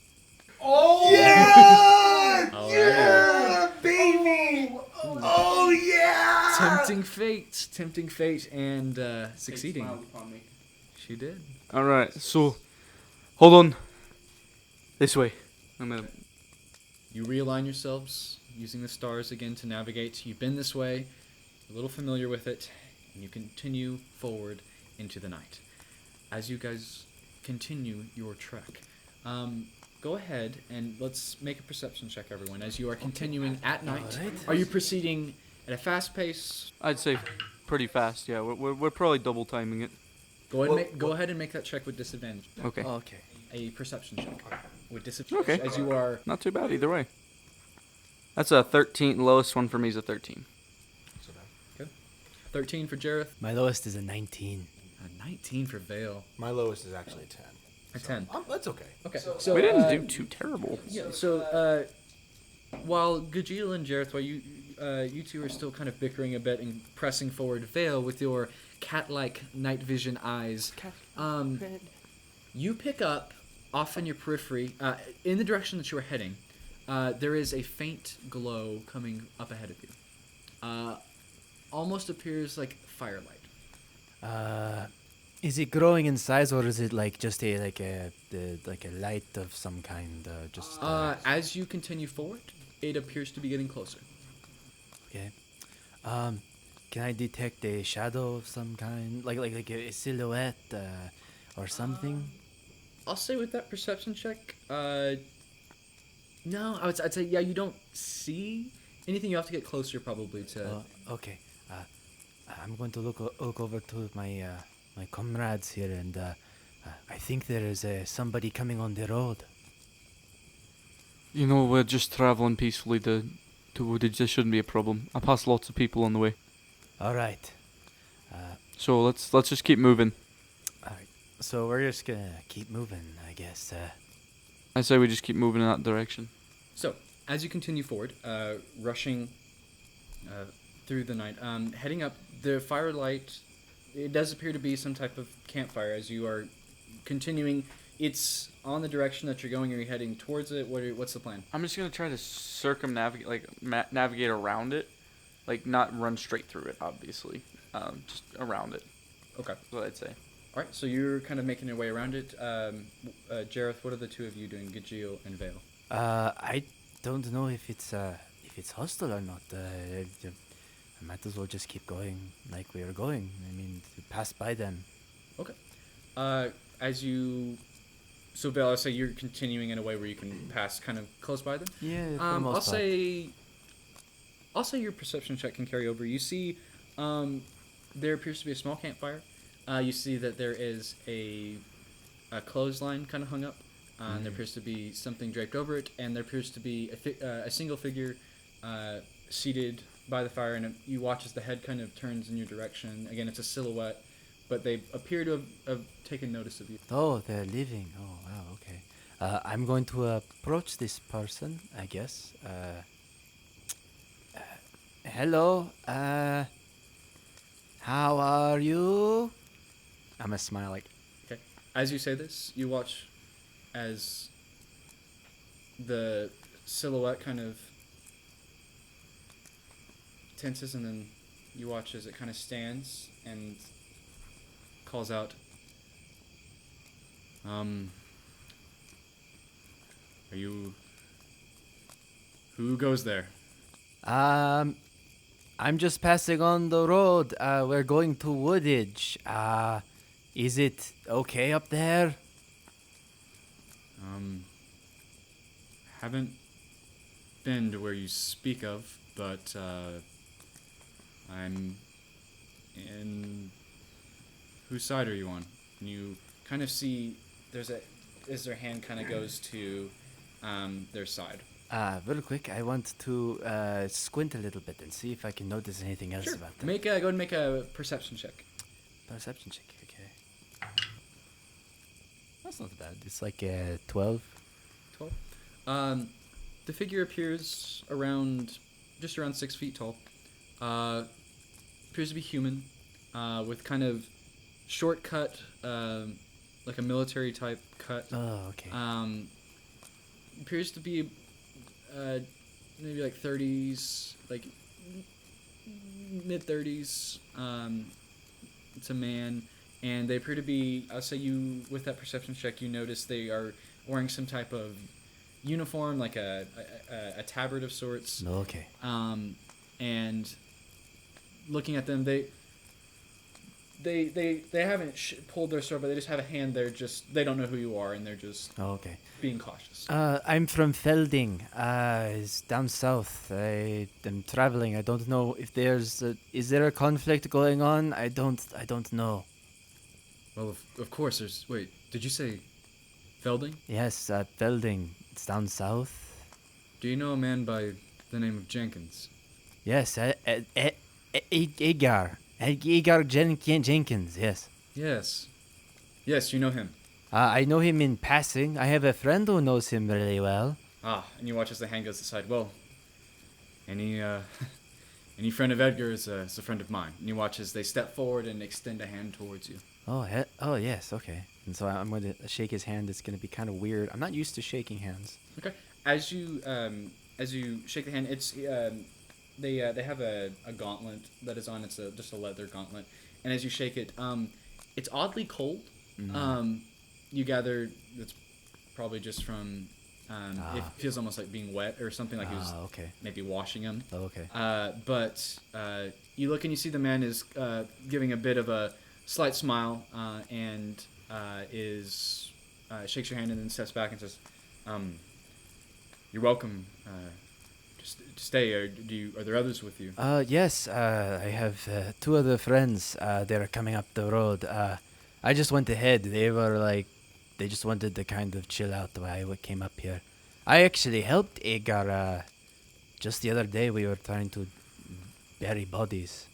Oh yeah! Alrighty. Yeah, baby! Oh yeah! Tempting fate, and succeeding. Smiled upon me. She did. Alright, so. Hold on. This way. I'm gonna. You realign yourselves using the stars again to navigate. You've been this way, a little familiar with it, and you continue forward into the night. As you guys continue your trek, go ahead and let's make a perception check, everyone. As you are continuing at night, Alright. are you proceeding at a fast pace? I'd say pretty fast, yeah. We're probably double timing it. Go ahead and make that check with disadvantage. Okay. Okay. A perception check with disadvantage. Okay. As you are. Not too bad either way. That's a 13. Lowest one for me is a 13. So that- 13 for Jareth, My lowest is a 19. a 19 for Vale, My lowest is actually 10. a 10. That's okay. Okay, so We didn't do too terrible. Yeah, so while Gajil and Jareth, while you two are still kind of bickering a bit and pressing forward, Vale, with your cat-like night vision eyes, you pick up off in your periphery, in the direction that you are heading, there is a faint glow coming up ahead of you. Almost appears like firelight. Is it growing in size, or is it like just a light of some kind? As you continue forward, it appears to be getting closer. Okay. Can I detect a shadow of some kind, like a silhouette, or something? I'll say with that perception check, no, I'd say, yeah, you don't see anything. You have to get closer probably to... Okay. I'm going to look over to my my comrades here, and I think there is somebody coming on the road. You know, we're just traveling peacefully to Woodage. This shouldn't be a problem. I pass lots of people on the way. All right. So let's just keep moving. All right. So we're just gonna keep moving, I guess. I say we just keep moving in that direction. So, as you continue forward, rushing through the night, heading up, the firelight, it does appear to be some type of campfire as you are continuing. It's on the direction that you're going. Are you heading towards it? What's the plan? I'm just gonna try to circumnavigate, like navigate around it, like not run straight through it. Obviously, just around it. Okay. That's what I'd say. All right, so you're kind of making your way around it. Jareth, what are the two of you doing, Gajil and Vale? I don't know if it's hostile or not. I might as well just keep going like we are going. I mean, to pass by them. Okay. So Vale, I'll say you're continuing in a way where you can pass kind of close by them. Yeah. For the I'll most part. say your perception check can carry over. You see, there appears to be a small campfire. You see that there is a clothesline kind of hung up, and there appears to be something draped over it, and there appears to be a single figure seated by the fire, and you watch as the head kind of turns in your direction. Again, it's a silhouette, but they appear to have taken notice of you. Oh, they're leaving. Oh, wow. Okay. I'm going to approach this person, I guess. Hello. How are you? I'm gonna smile like. Okay. As you say this, you watch as the silhouette kind of tenses and then you watch as it kind of stands and calls out, are you... Who goes there? I'm just passing on the road. We're going to Woodage. Is it okay up there? Haven't been to where you speak of, but, I'm in... Whose side are you on? And you kind of see as their hand kind of goes to, their side. Real quick, I want to squint a little bit and see if I can notice anything else about them. Go ahead and make a perception check. Perception check, okay. That's not bad. It's like 12. 12. The figure appears just around 6 feet tall. Appears to be human, with kind of short cut, like a military type cut. Oh, okay. Appears to be maybe like 30s, like mid 30s. It's a man, and they appear to be. I'll say you with that perception check, you notice they are wearing some type of uniform, like a tabard of sorts. Okay. And looking at them, they haven't pulled their sword, but they just have a hand. They don't know who you are, and they're just Okay. being cautious. I'm from Felding. It's down south. I am traveling. I don't know if is there a conflict going on? I don't know. Well, of course, there's... Wait, did you say Felding? Yes, Felding. It's down south. Do you know a man by the name of Jenkins? Yes, Agar. Agar Jenkins, yes. Yes, you know him. I know him in passing. I have a friend who knows him really well. And you watch as the hand goes aside. Well, any friend of Edgar is a friend of mine. And you watch as they step forward and extend a hand towards you. Oh, yes, okay. And so I'm going to shake his hand. It's going to be kind of weird. I'm not used to shaking hands. Okay. As you shake the hand, it's they have a gauntlet that is on. It's just a leather gauntlet, and as you shake it, it's oddly cold. Mm-hmm. You gather it's probably just from. It feels almost like being wet or something, like he was maybe washing him. Oh, okay. But you look and you see the man is giving a bit of a slight smile and shakes your hand and then steps back and says, "You're welcome. Just stay. Are there others with you?" Yes. I have 2 other friends. They're coming up the road. I just went ahead. They just wanted to kind of chill out while I came up here. I actually helped Agar. Just the other day, we were trying to bury bodies.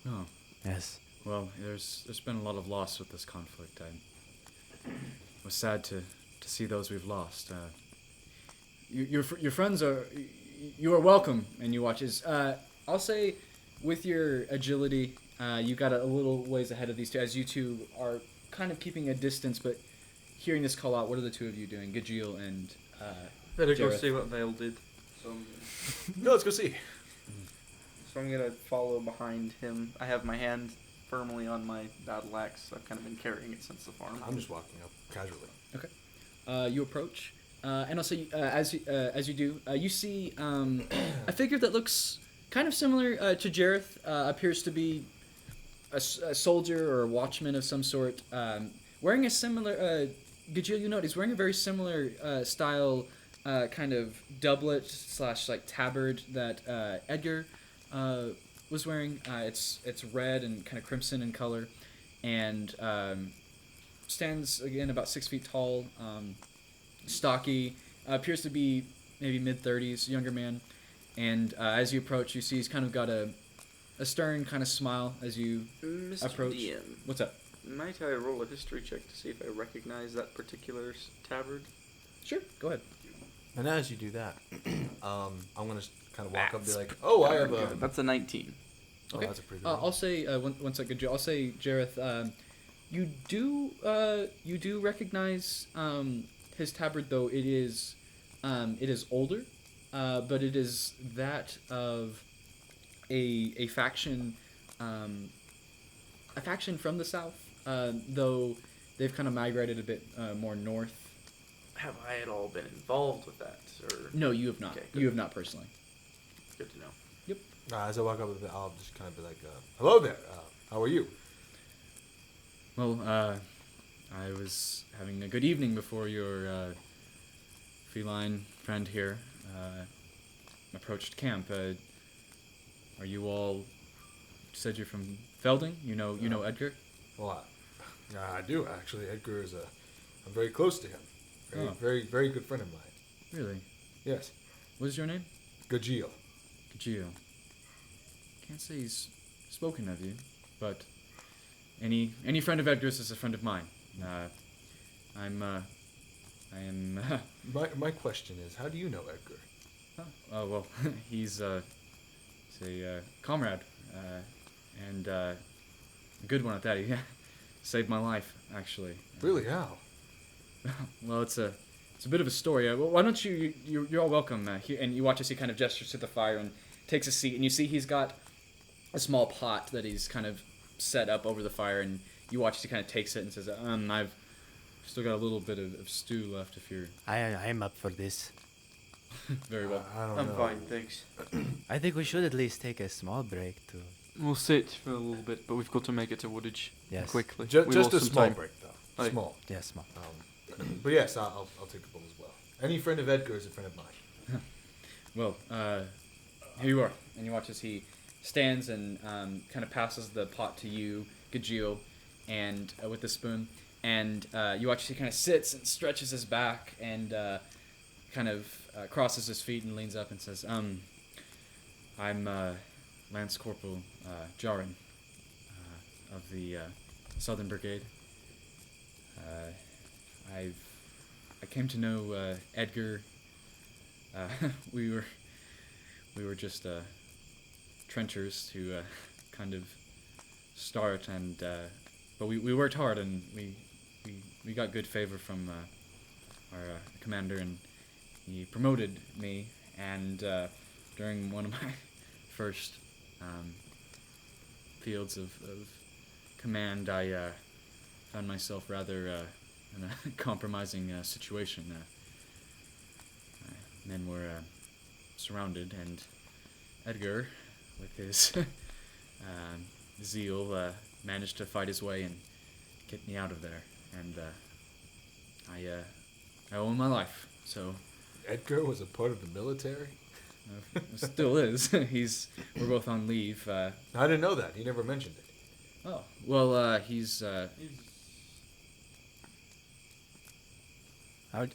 Oh. Yes. Well, there's been a lot of loss with this conflict. I was sad to see those we've lost. Your friends are... You are welcome, and you watch as... I'll say, with your agility, you got a little ways ahead of these two, as you two are kind of keeping a distance, but hearing this call out, what are the two of you doing? Gajeel and Better go Jareth. see what Vale did. So No, let's go see. I'm gonna follow behind him. I have my hand firmly on my battle axe. I've kind of been carrying it since the farm. I'm just walking up casually. Okay. You approach, and also as you do, you see a figure that looks kind of similar to Jareth. Appears to be a soldier or a watchman of some sort. Wearing a similar... Gajeel, you note, he's wearing a very similar style kind of doublet / like tabard that Edgar was wearing. It's red and kind of crimson in color, and stands again about 6 feet tall, stocky, appears to be maybe mid-30s, younger man. And as you approach, you see he's kind of got a stern kind of smile as you Mr. approach. DM, What's up? might I roll a history check to see if I recognize that particular tabard? Sure, go ahead. And as you do that, I'm gonna kind of walk up and be like, "Oh, I have a." That's a 19. Oh, Okay. that's a pretty good. I'll say one second. I'll say, Jareth, you do recognize his tabard, though it is older, but it is that of a faction a faction from the south, though they've kind of migrated a bit more north. Have I at all been involved with that, or No, you have not. Okay, good. You have not personally. good to know? As I walk up, I'll just kind of be like, "Hello there. How are you?" Well, I was having a good evening before your feline friend here approached camp. Are you all? Said you're from Felding. You know Edgar. Well, I do actually. Edgar is I'm very close to him. Very, Oh. very, very good friend of mine. Really? Yes, What is your name? Gajeel. Gio. Can't say he's spoken of you, but any friend of Edgar's is a friend of mine. I am. My question is, how do you know Edgar? Oh well, he's a comrade, and a good one at that. He saved my life, actually. Really? How? Well, it's a bit of a story. Well, why don't you're all welcome here. And you watch as he kind of gestures to the fire and takes a seat. And you see he's got a small pot that he's kind of set up over the fire. And you watch as he kind of takes it and says, I've still got a little bit of stew left if you're I'm up for this. very well. I don't I'm know. fine, thanks. I think we should at least take a small break to. We'll sit for a little bit, but we've got to make it to Woodage Yes. quickly. Just We a lost some small time. break, though. Aye. Small. Yeah, small. But yes, I'll take a bowl as well. Any friend of Edgar is a friend of mine. Well, here you are. And you watch as he stands and kind of passes the pot to you, Gajeel, and with the spoon. And you watch as he kind of sits and stretches his back and kind of crosses his feet and leans up and says, I'm Lance Corporal Jarin of the Southern Brigade. I came to know Edgar. We were just trenchers to kind of start, and but we worked hard, and we got good favor from our commander, and he promoted me. And during one of my first fields of command, I found myself rather in a compromising situation. Men were surrounded, and Edgar, with his zeal, managed to fight his way and get me out of there. And I owe him my life. So Edgar was a part of the military? still is. We're both on leave. I didn't know that. He never mentioned it. Oh well, he's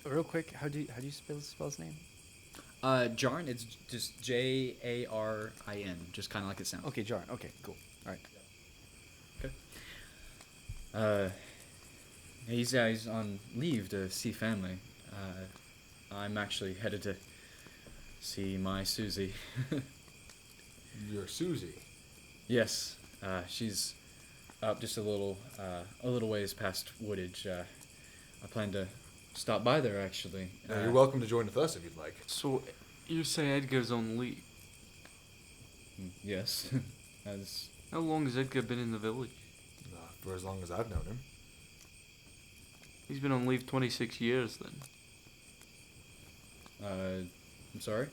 Real quick, how do you spell his name? Jarin. It's just Jarin, just kind of like it sounds. Okay, Jarin. Okay, cool. All right. He's on leave to see family. I'm actually headed to see my Susie. You're Susie. Yes, she's up just a little ways past Woodage. I plan to stop by there actually. You're welcome to join with us if you'd like. So, you say Edgar's on leave. Yes, as How long has Edgar been in the village? For as long as I've known him. He's been on leave 26 years then. I'm sorry.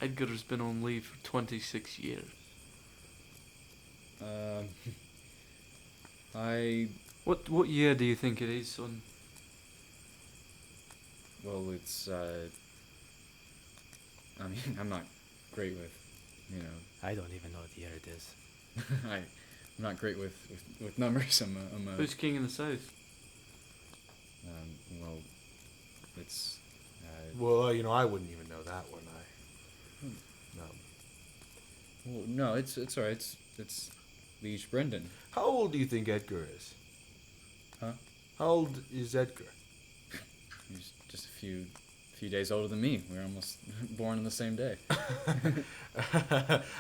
Edgar has been on leave for 26 years. I What year do you think it is, son? well, it's I mean, I'm not great with, I don't even know what year it is. I'm not great with numbers. I'm a Who's king in the south? well, it's Well, I wouldn't even know that one. No. well, no, it's all right. It's Liege Brendan. How old do you think Edgar is? Huh? How old is Edgar? He's just a few days older than me. We're almost born on the same day.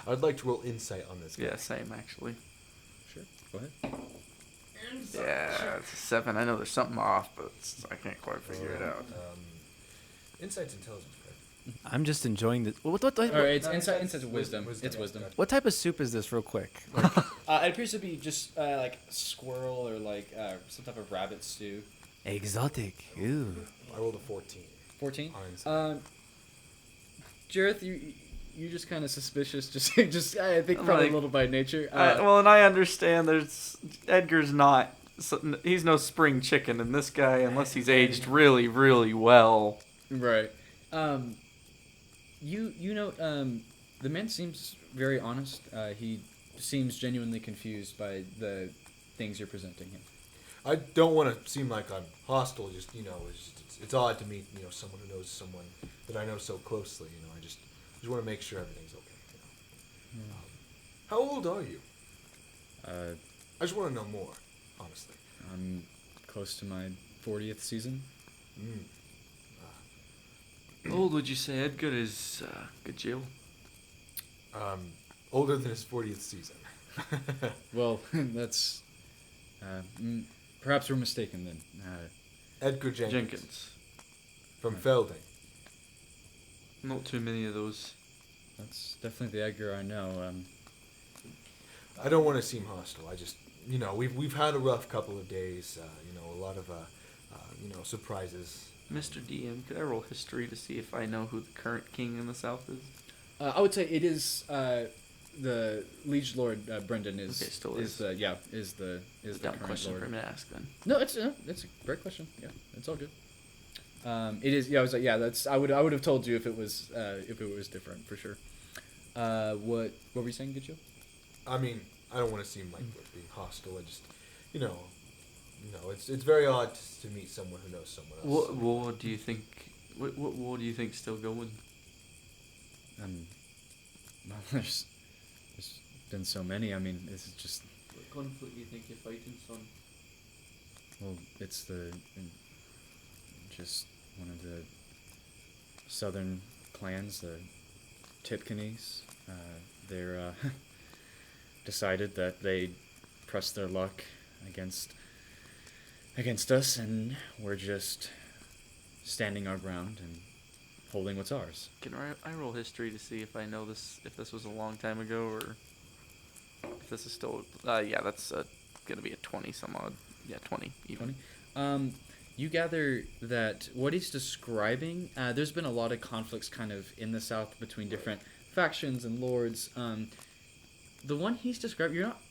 I'd like to roll insight on this guy. Yeah, same actually. Sure, go ahead. Yeah, it's a 7. I know there's something off, but I can't quite figure it out. Insight's intelligence, I'm just enjoying this. What Or it's insight wisdom. It's wisdom. what type of soup is this, real quick? It appears to be just like squirrel or like some type of rabbit stew. Exotic. Ooh. I rolled a 14. 14. On insight. Jareth, you're just kind of suspicious. Just I think I'm probably like- a little by nature. Well, and I understand Edgar's not. He's no spring chicken, and this guy, unless he's aged really, really well. Right. The man seems very honest. He seems genuinely confused by the things you're presenting him. I don't want to seem like I'm hostile. Just it's odd to meet someone who knows someone that I know so closely. I just want to make sure everything's okay. How old are you? I just want to know more, honestly. I'm close to my 40th season. How old would you say Edgar is, Gajil? Older than his 40th season. Well, that's perhaps we're mistaken then. Edgar Jenkins. Jenkins. From Felding. Not too many of those. That's definitely the Edgar I know. I don't want to seem hostile. I just, we've had a rough couple of days. A lot of, surprises. Mr. DM, could I roll history to see if I know who the current king in the south is? I would say it is the Liege Lord Brendan is Okay, still is the Dumb current question lord. for me to ask then. No, it's a great question. Yeah, it's all good. It is. Yeah, I was like, yeah, that's. I would have told you if it was different for sure. What were you saying, Gitcho? I mean, I don't want to seem like we're being hostile. I just, it's very odd to meet someone who knows someone else. What war do you think? What war do you think's still going? Well, there's been so many. I mean, this is just. What conflict do you think you're fighting, son? Well, it's just one of the southern clans, the Tipkenees. They're decided that they pressed their luck against us, and we're just standing our ground and holding what's ours. Can I roll history to see if I know this? If this was a long time ago, or if this is still? Yeah, that's gonna be a 20 some odd. Yeah, 20 even. 20. You gather that what he's describing, there's been a lot of conflicts kind of in the south between different factions and lords. The one he's described, you're not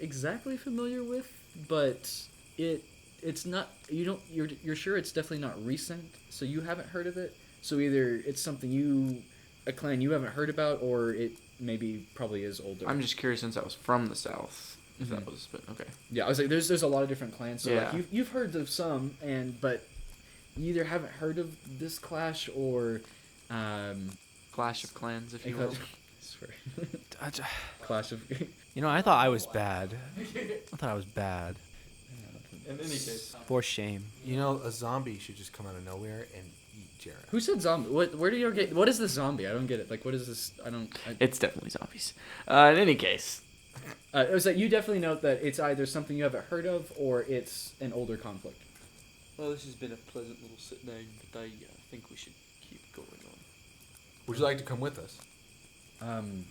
exactly familiar with, but it's not. You're sure it's definitely not recent, so you haven't heard of it. So either it's something a clan you haven't heard about, or it probably is older. I'm just curious since I was from the south. If that was, but okay. Yeah, I was like, there's a lot of different clans. So Yeah. like you've heard of some, but you either haven't heard of this clash or Clash of Clans, if you will. Sorry. I j- Clash of. I thought I was bad. In any case. For shame. A zombie should just come out of nowhere and eat Jared. Who said zombie? Where do you get? What is this zombie? I don't get it. Like, what is this? It's definitely zombies. In any case. It was like you definitely note that it's either something you haven't heard of or it's an older conflict. Well, this has been a pleasant little sit down, but I think we should keep going on. Would you like to come with us? Um.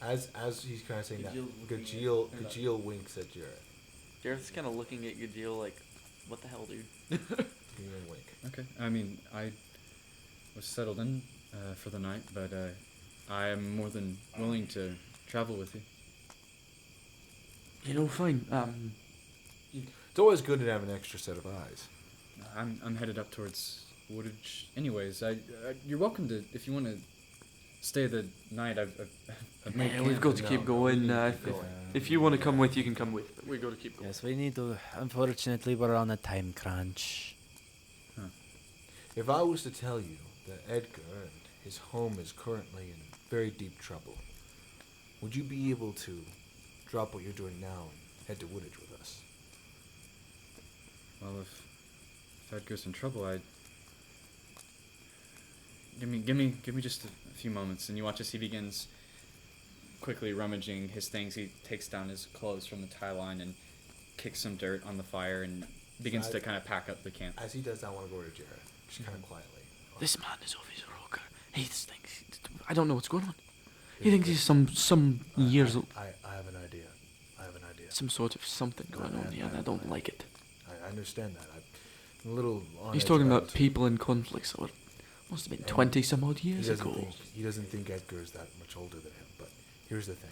As he's kind of saying that, Gajil looking Gajil winks at Jared. Jared's kind of looking at Gajil like, what the hell, dude? Give him a wink. Okay. I mean, I was settled in for the night, but I am more than willing to travel with you. Fine. It's always good to have an extra set of eyes. I'm headed up towards Woodage. Anyways, you're welcome to if you want to stay the night. I've made We've camp. got to keep going. If you want to come with, you can come with. But we got to keep going. Yes, we need to. Unfortunately, we're on a time crunch. If I was to tell you that Edgar and his home is currently in very deep trouble, would you be able to drop what you're doing now and head to Woodage with us? Well, if Edgar's in trouble, give me just a few moments, and you watch as he begins quickly rummaging his things. He takes down his clothes from the tie line and kicks some dirt on the fire and begins to kind of pack up the camp. As he does, I want to go to Jared, just kind of quietly. This man is of his rocker. He thinks... I don't know what's going on. He thinks he's some years old. I have an idea. I have an idea. Some sort of something going on here, and I don't like it. I understand that. I'm a little on He's edge talking about about it. people in conflicts that must have been 20 some odd years ago. He doesn't think Edgar's that much older than him. But here's the thing.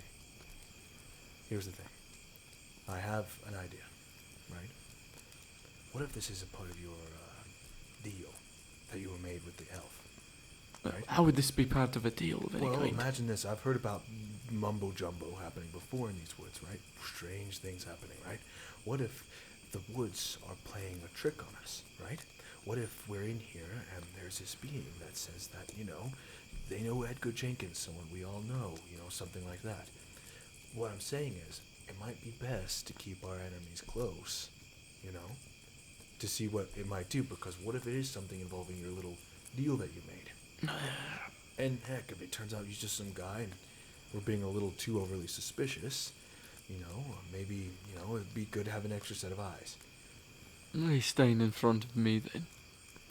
I have an idea, right? What if this is a part of your deal that you were made with the elf? Right? How would this be part of a deal of any Well, kind? imagine this. I've heard about mumbo jumbo happening before in these woods, right? Strange things happening, right? What if the woods are playing a trick on us, right? What if we're in here and there's this being that says that, they know Edgar Jenkins, someone we all know, something like that. What I'm saying is, it might be best to keep our enemies close, to see what it might do, because what if it is something involving your little deal that you made? And heck, if it turns out he's just some guy and we're being a little too overly suspicious, maybe, it'd be good to have an extra set of eyes. He's staying in front of me then.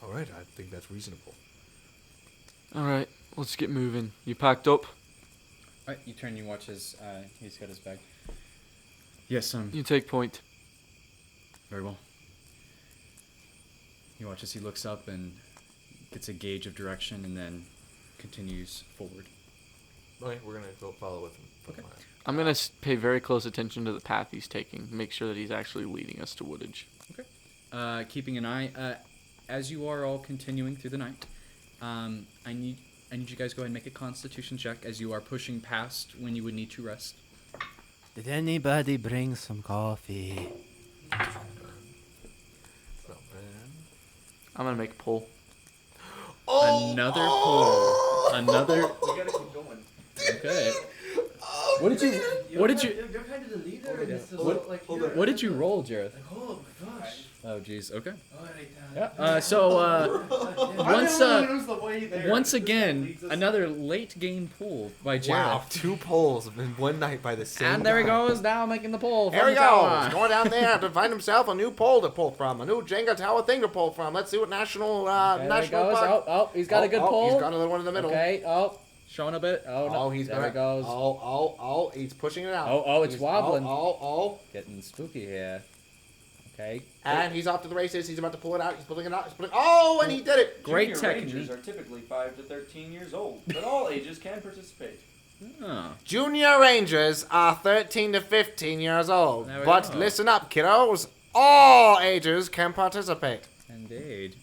Alright, I think that's reasonable. Alright, let's get moving. You packed up? Alright, you turn, you watch as he's got his bag. Yes, You take point. very well. You watch as he looks up and gets a gauge of direction and then continues forward. Okay, we're gonna go follow with him. Okay. I'm going to pay very close attention to the path he's taking. Make sure that he's actually leading us to Woodage. Keeping an eye, as you are all continuing through the night, I need you guys to go ahead and make a Constitution check as you are pushing past when you would need to rest. Did anybody bring some coffee? I'm going to make a pull. Another pull. Another. We gotta keep going. Okay. What did you? You're kind of the leader in this. What did you roll, Jareth? Oh my gosh. Oh, jeez. Okay. Alright. Yeah. Once again, another late game pull by Jareth. Wow, 2 polls in one night by the same And there he guy. goes, now making the pull. There from he the goes, tower. going down there to find himself a new pole to pull from, a new Jenga tower thing to pull from. Let's see what national There he national goes. park. Oh, he's got a good pull. He's got another one in the middle. Okay. Oh, showing a bit. Oh, no. He's there gonna, he goes. he's pushing it out. It's wobbling. Oh. Getting spooky here. Okay. And he's off to the races. He's about to pull it out. He's pulling it out. He's pulling. Oh, and he did it. Great Junior technique. Rangers are typically 5 to 13 years old, but all ages can participate. Oh. Junior Rangers are 13 to 15 years old. There we But go. listen up, kiddos. All ages can participate. Indeed.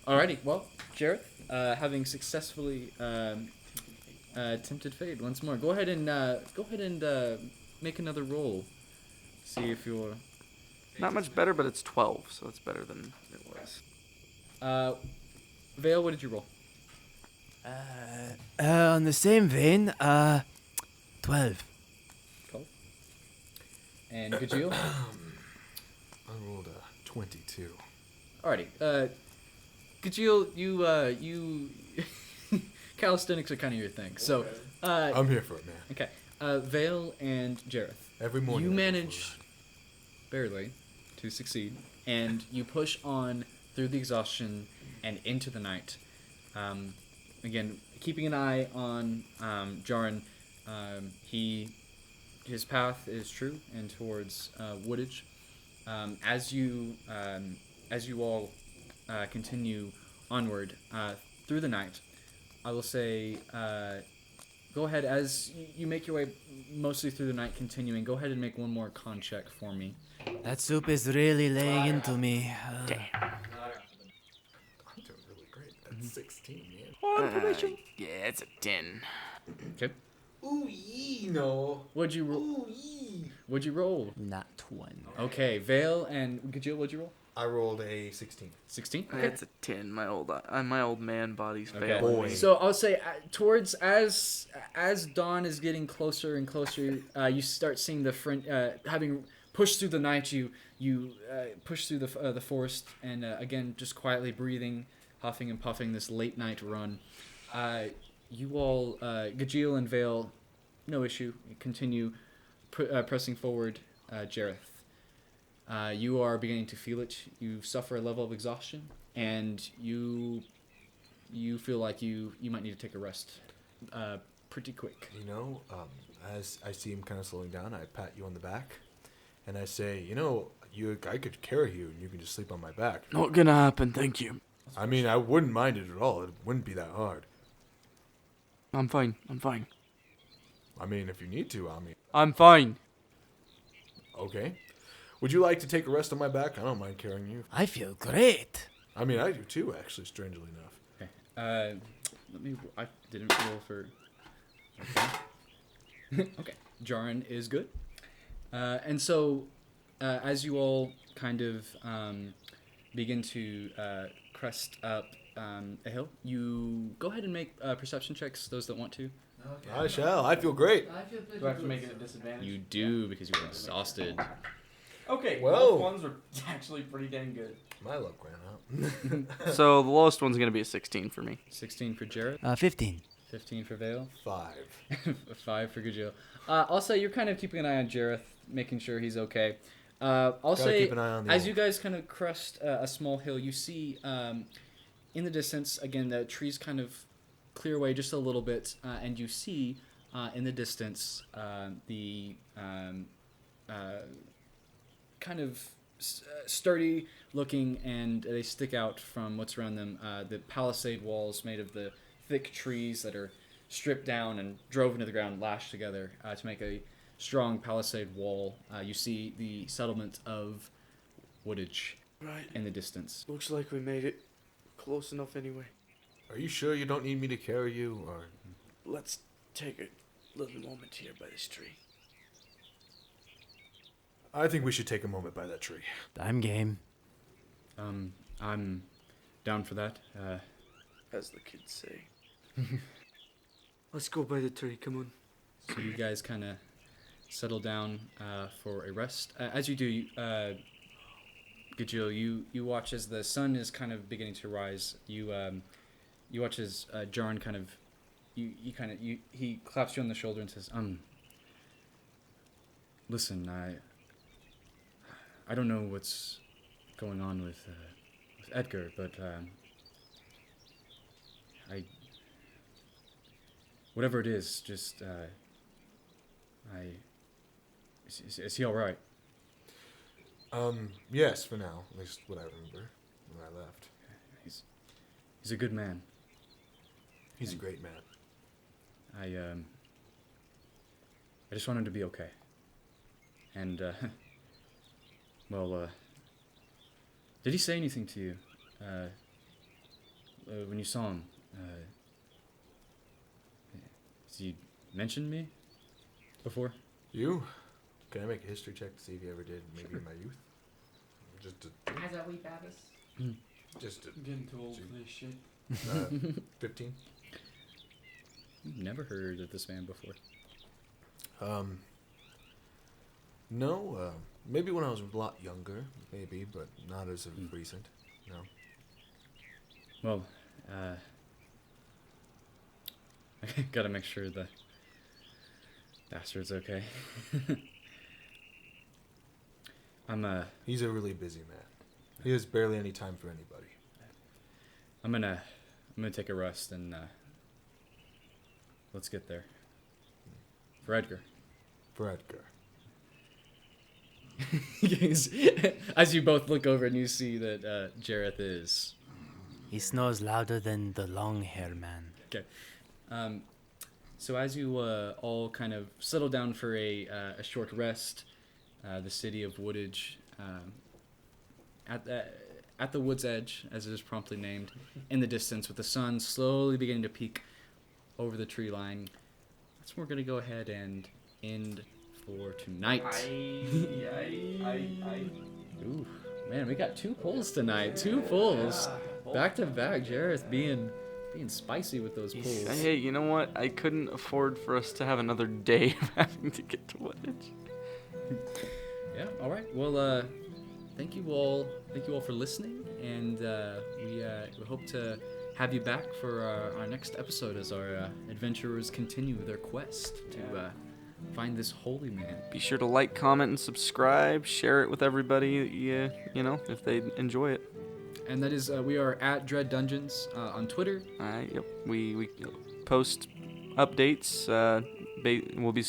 Alrighty. Well, Jareth, having successfully attempted fade once more, go ahead and make another roll. See if you're. Not much better, but it's 12, so it's better than it was. Vale, what did you roll? On the same vein, 12. 12. And Gajil? I rolled a 22. Alrighty. Gajil, you calisthenics are kind of your thing. So, I'm here for it, man. okay. Vale and Jareth. Every morning. You I go for a manage barely to succeed, and you push on through the exhaustion and into the night. Again, keeping an eye on Jarin. His path is true and towards Woodage. As you all continue onward through the night, I will say, go ahead as you make your way mostly through the night, continuing. Go ahead and make one more con check for me. That soup is really laying into me. I'm doing really great. That's 16, man. Yeah, it's a 10. Okay. Ooh yee, no. What'd you roll? Ooh yee. What'd you roll? Not 20. Okay, Vale and Gajil, what'd you roll? I rolled a 16. 16. It's a 10. My old man body's Okay. failing. Boy. So I'll say towards as dawn is getting closer and closer, you start seeing the front having pushed through the night. You push through the forest and again just quietly breathing, huffing and puffing this late night run. You all, Gajil and Vale, no issue. You continue pressing forward. Jareth. You are beginning to feel it. You suffer a level of exhaustion, and you you feel like you might need to take a rest pretty quick. You know, as I see him kind of slowing down, I pat you on the back, and I say, you know, I could carry you, and you can just sleep on my back. Not gonna happen, thank you. I mean, I wouldn't mind it at all. It wouldn't be that hard. I'm fine. I'm fine. I mean, if you need to, I mean, I'm fine. okay. Would you like to take a rest on my back? I don't mind carrying you. I feel great. I mean, I do too, actually, strangely enough. Okay. I didn't roll for. Okay. Okay. Jarin is good. And so, as you all kind of begin to crest up a hill, you go ahead and make perception checks, those that want to. Okay. I shall. I feel great. I feel pretty Do I have to good, make it a so- disadvantage? You do, because you were exhausted. Okay, Whoa. both ones are actually pretty dang good. My luck ran out. So the lowest one's gonna be a 16 for me. 16 for Jarrett, 15. 15 for Vale, 5. 5 for Gajil. I'll say you're kind of keeping an eye on Jareth, making sure he's okay. I'll Gotta say, keep an eye on the as old- you guys kind of crest a small hill, you see in the distance, again, the trees kind of clear away just a little bit, and you see in the distance the kind of sturdy looking, and they stick out from what's around them, the palisade walls made of the thick trees that are stripped down and drove into the ground, lashed together to make a strong palisade wall. You see the settlement of Woodage Right. in the distance. Looks like we made it close enough anyway. Are you sure you don't need me to carry you, or? Let's take a little moment here by this tree. I think we should take a moment by that tree. I'm game. I'm down for that. As the kids say. Let's go by the tree, come on. So you guys kind of settle down for a rest. As you do, Gajil, you watch as the sun is kind of beginning to rise. You watch as Jarn kind of he claps you on the shoulder and says, listen, I don't know what's going on with Edgar, but whatever it is, just is he all right? Yes, for now. At least what I remember when I left. He's a good man. He's a great man. I just want him to be okay. And did he say anything to you when you saw him? Has he mentioned me before? You? Can I make a history check to see if you ever did, maybe in my youth? Just to, As a wee babies. just to, I'm getting too old for this shit. 15. Never heard of this man before. No, maybe when I was a lot younger, maybe, but not as of recent. No. Well, I gotta make sure the bastard's okay. He's a really busy man. He has barely any time for anybody. I'm gonna take a rest and let's get there. For Edgar. For Edgar. As you both look over and you see that Jareth is. He snores louder than the long hair man. Okay. So as you all kind of settle down for a short rest, the city of Woodage, at the wood's edge, as it is promptly named, in the distance, with the sun slowly beginning to peek over the tree line, that's where we're gonna go ahead and end for tonight. Ooh, man, we got 2 pulls tonight. 2 pulls, back to back. Jareth being spicy with those pulls. Hey, you know what? I couldn't afford for us to have another day of having to get to Woodage. Yeah. All right. Well, thank you all for listening, and we hope to have you back for our next episode as our adventurers continue their quest to find this holy man. Be sure to like, comment, and subscribe. Share it with everybody, you know, if they enjoy it. And that is we are at Dread Dungeons on Twitter. Yep. We post updates. We'll be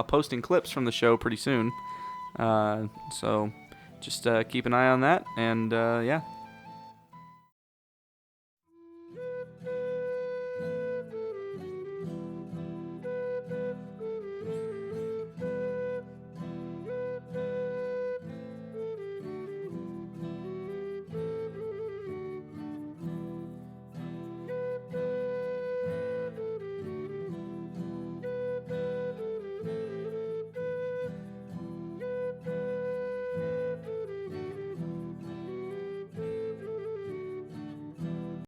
posting clips from the show pretty soon. So just keep an eye on that. And yeah.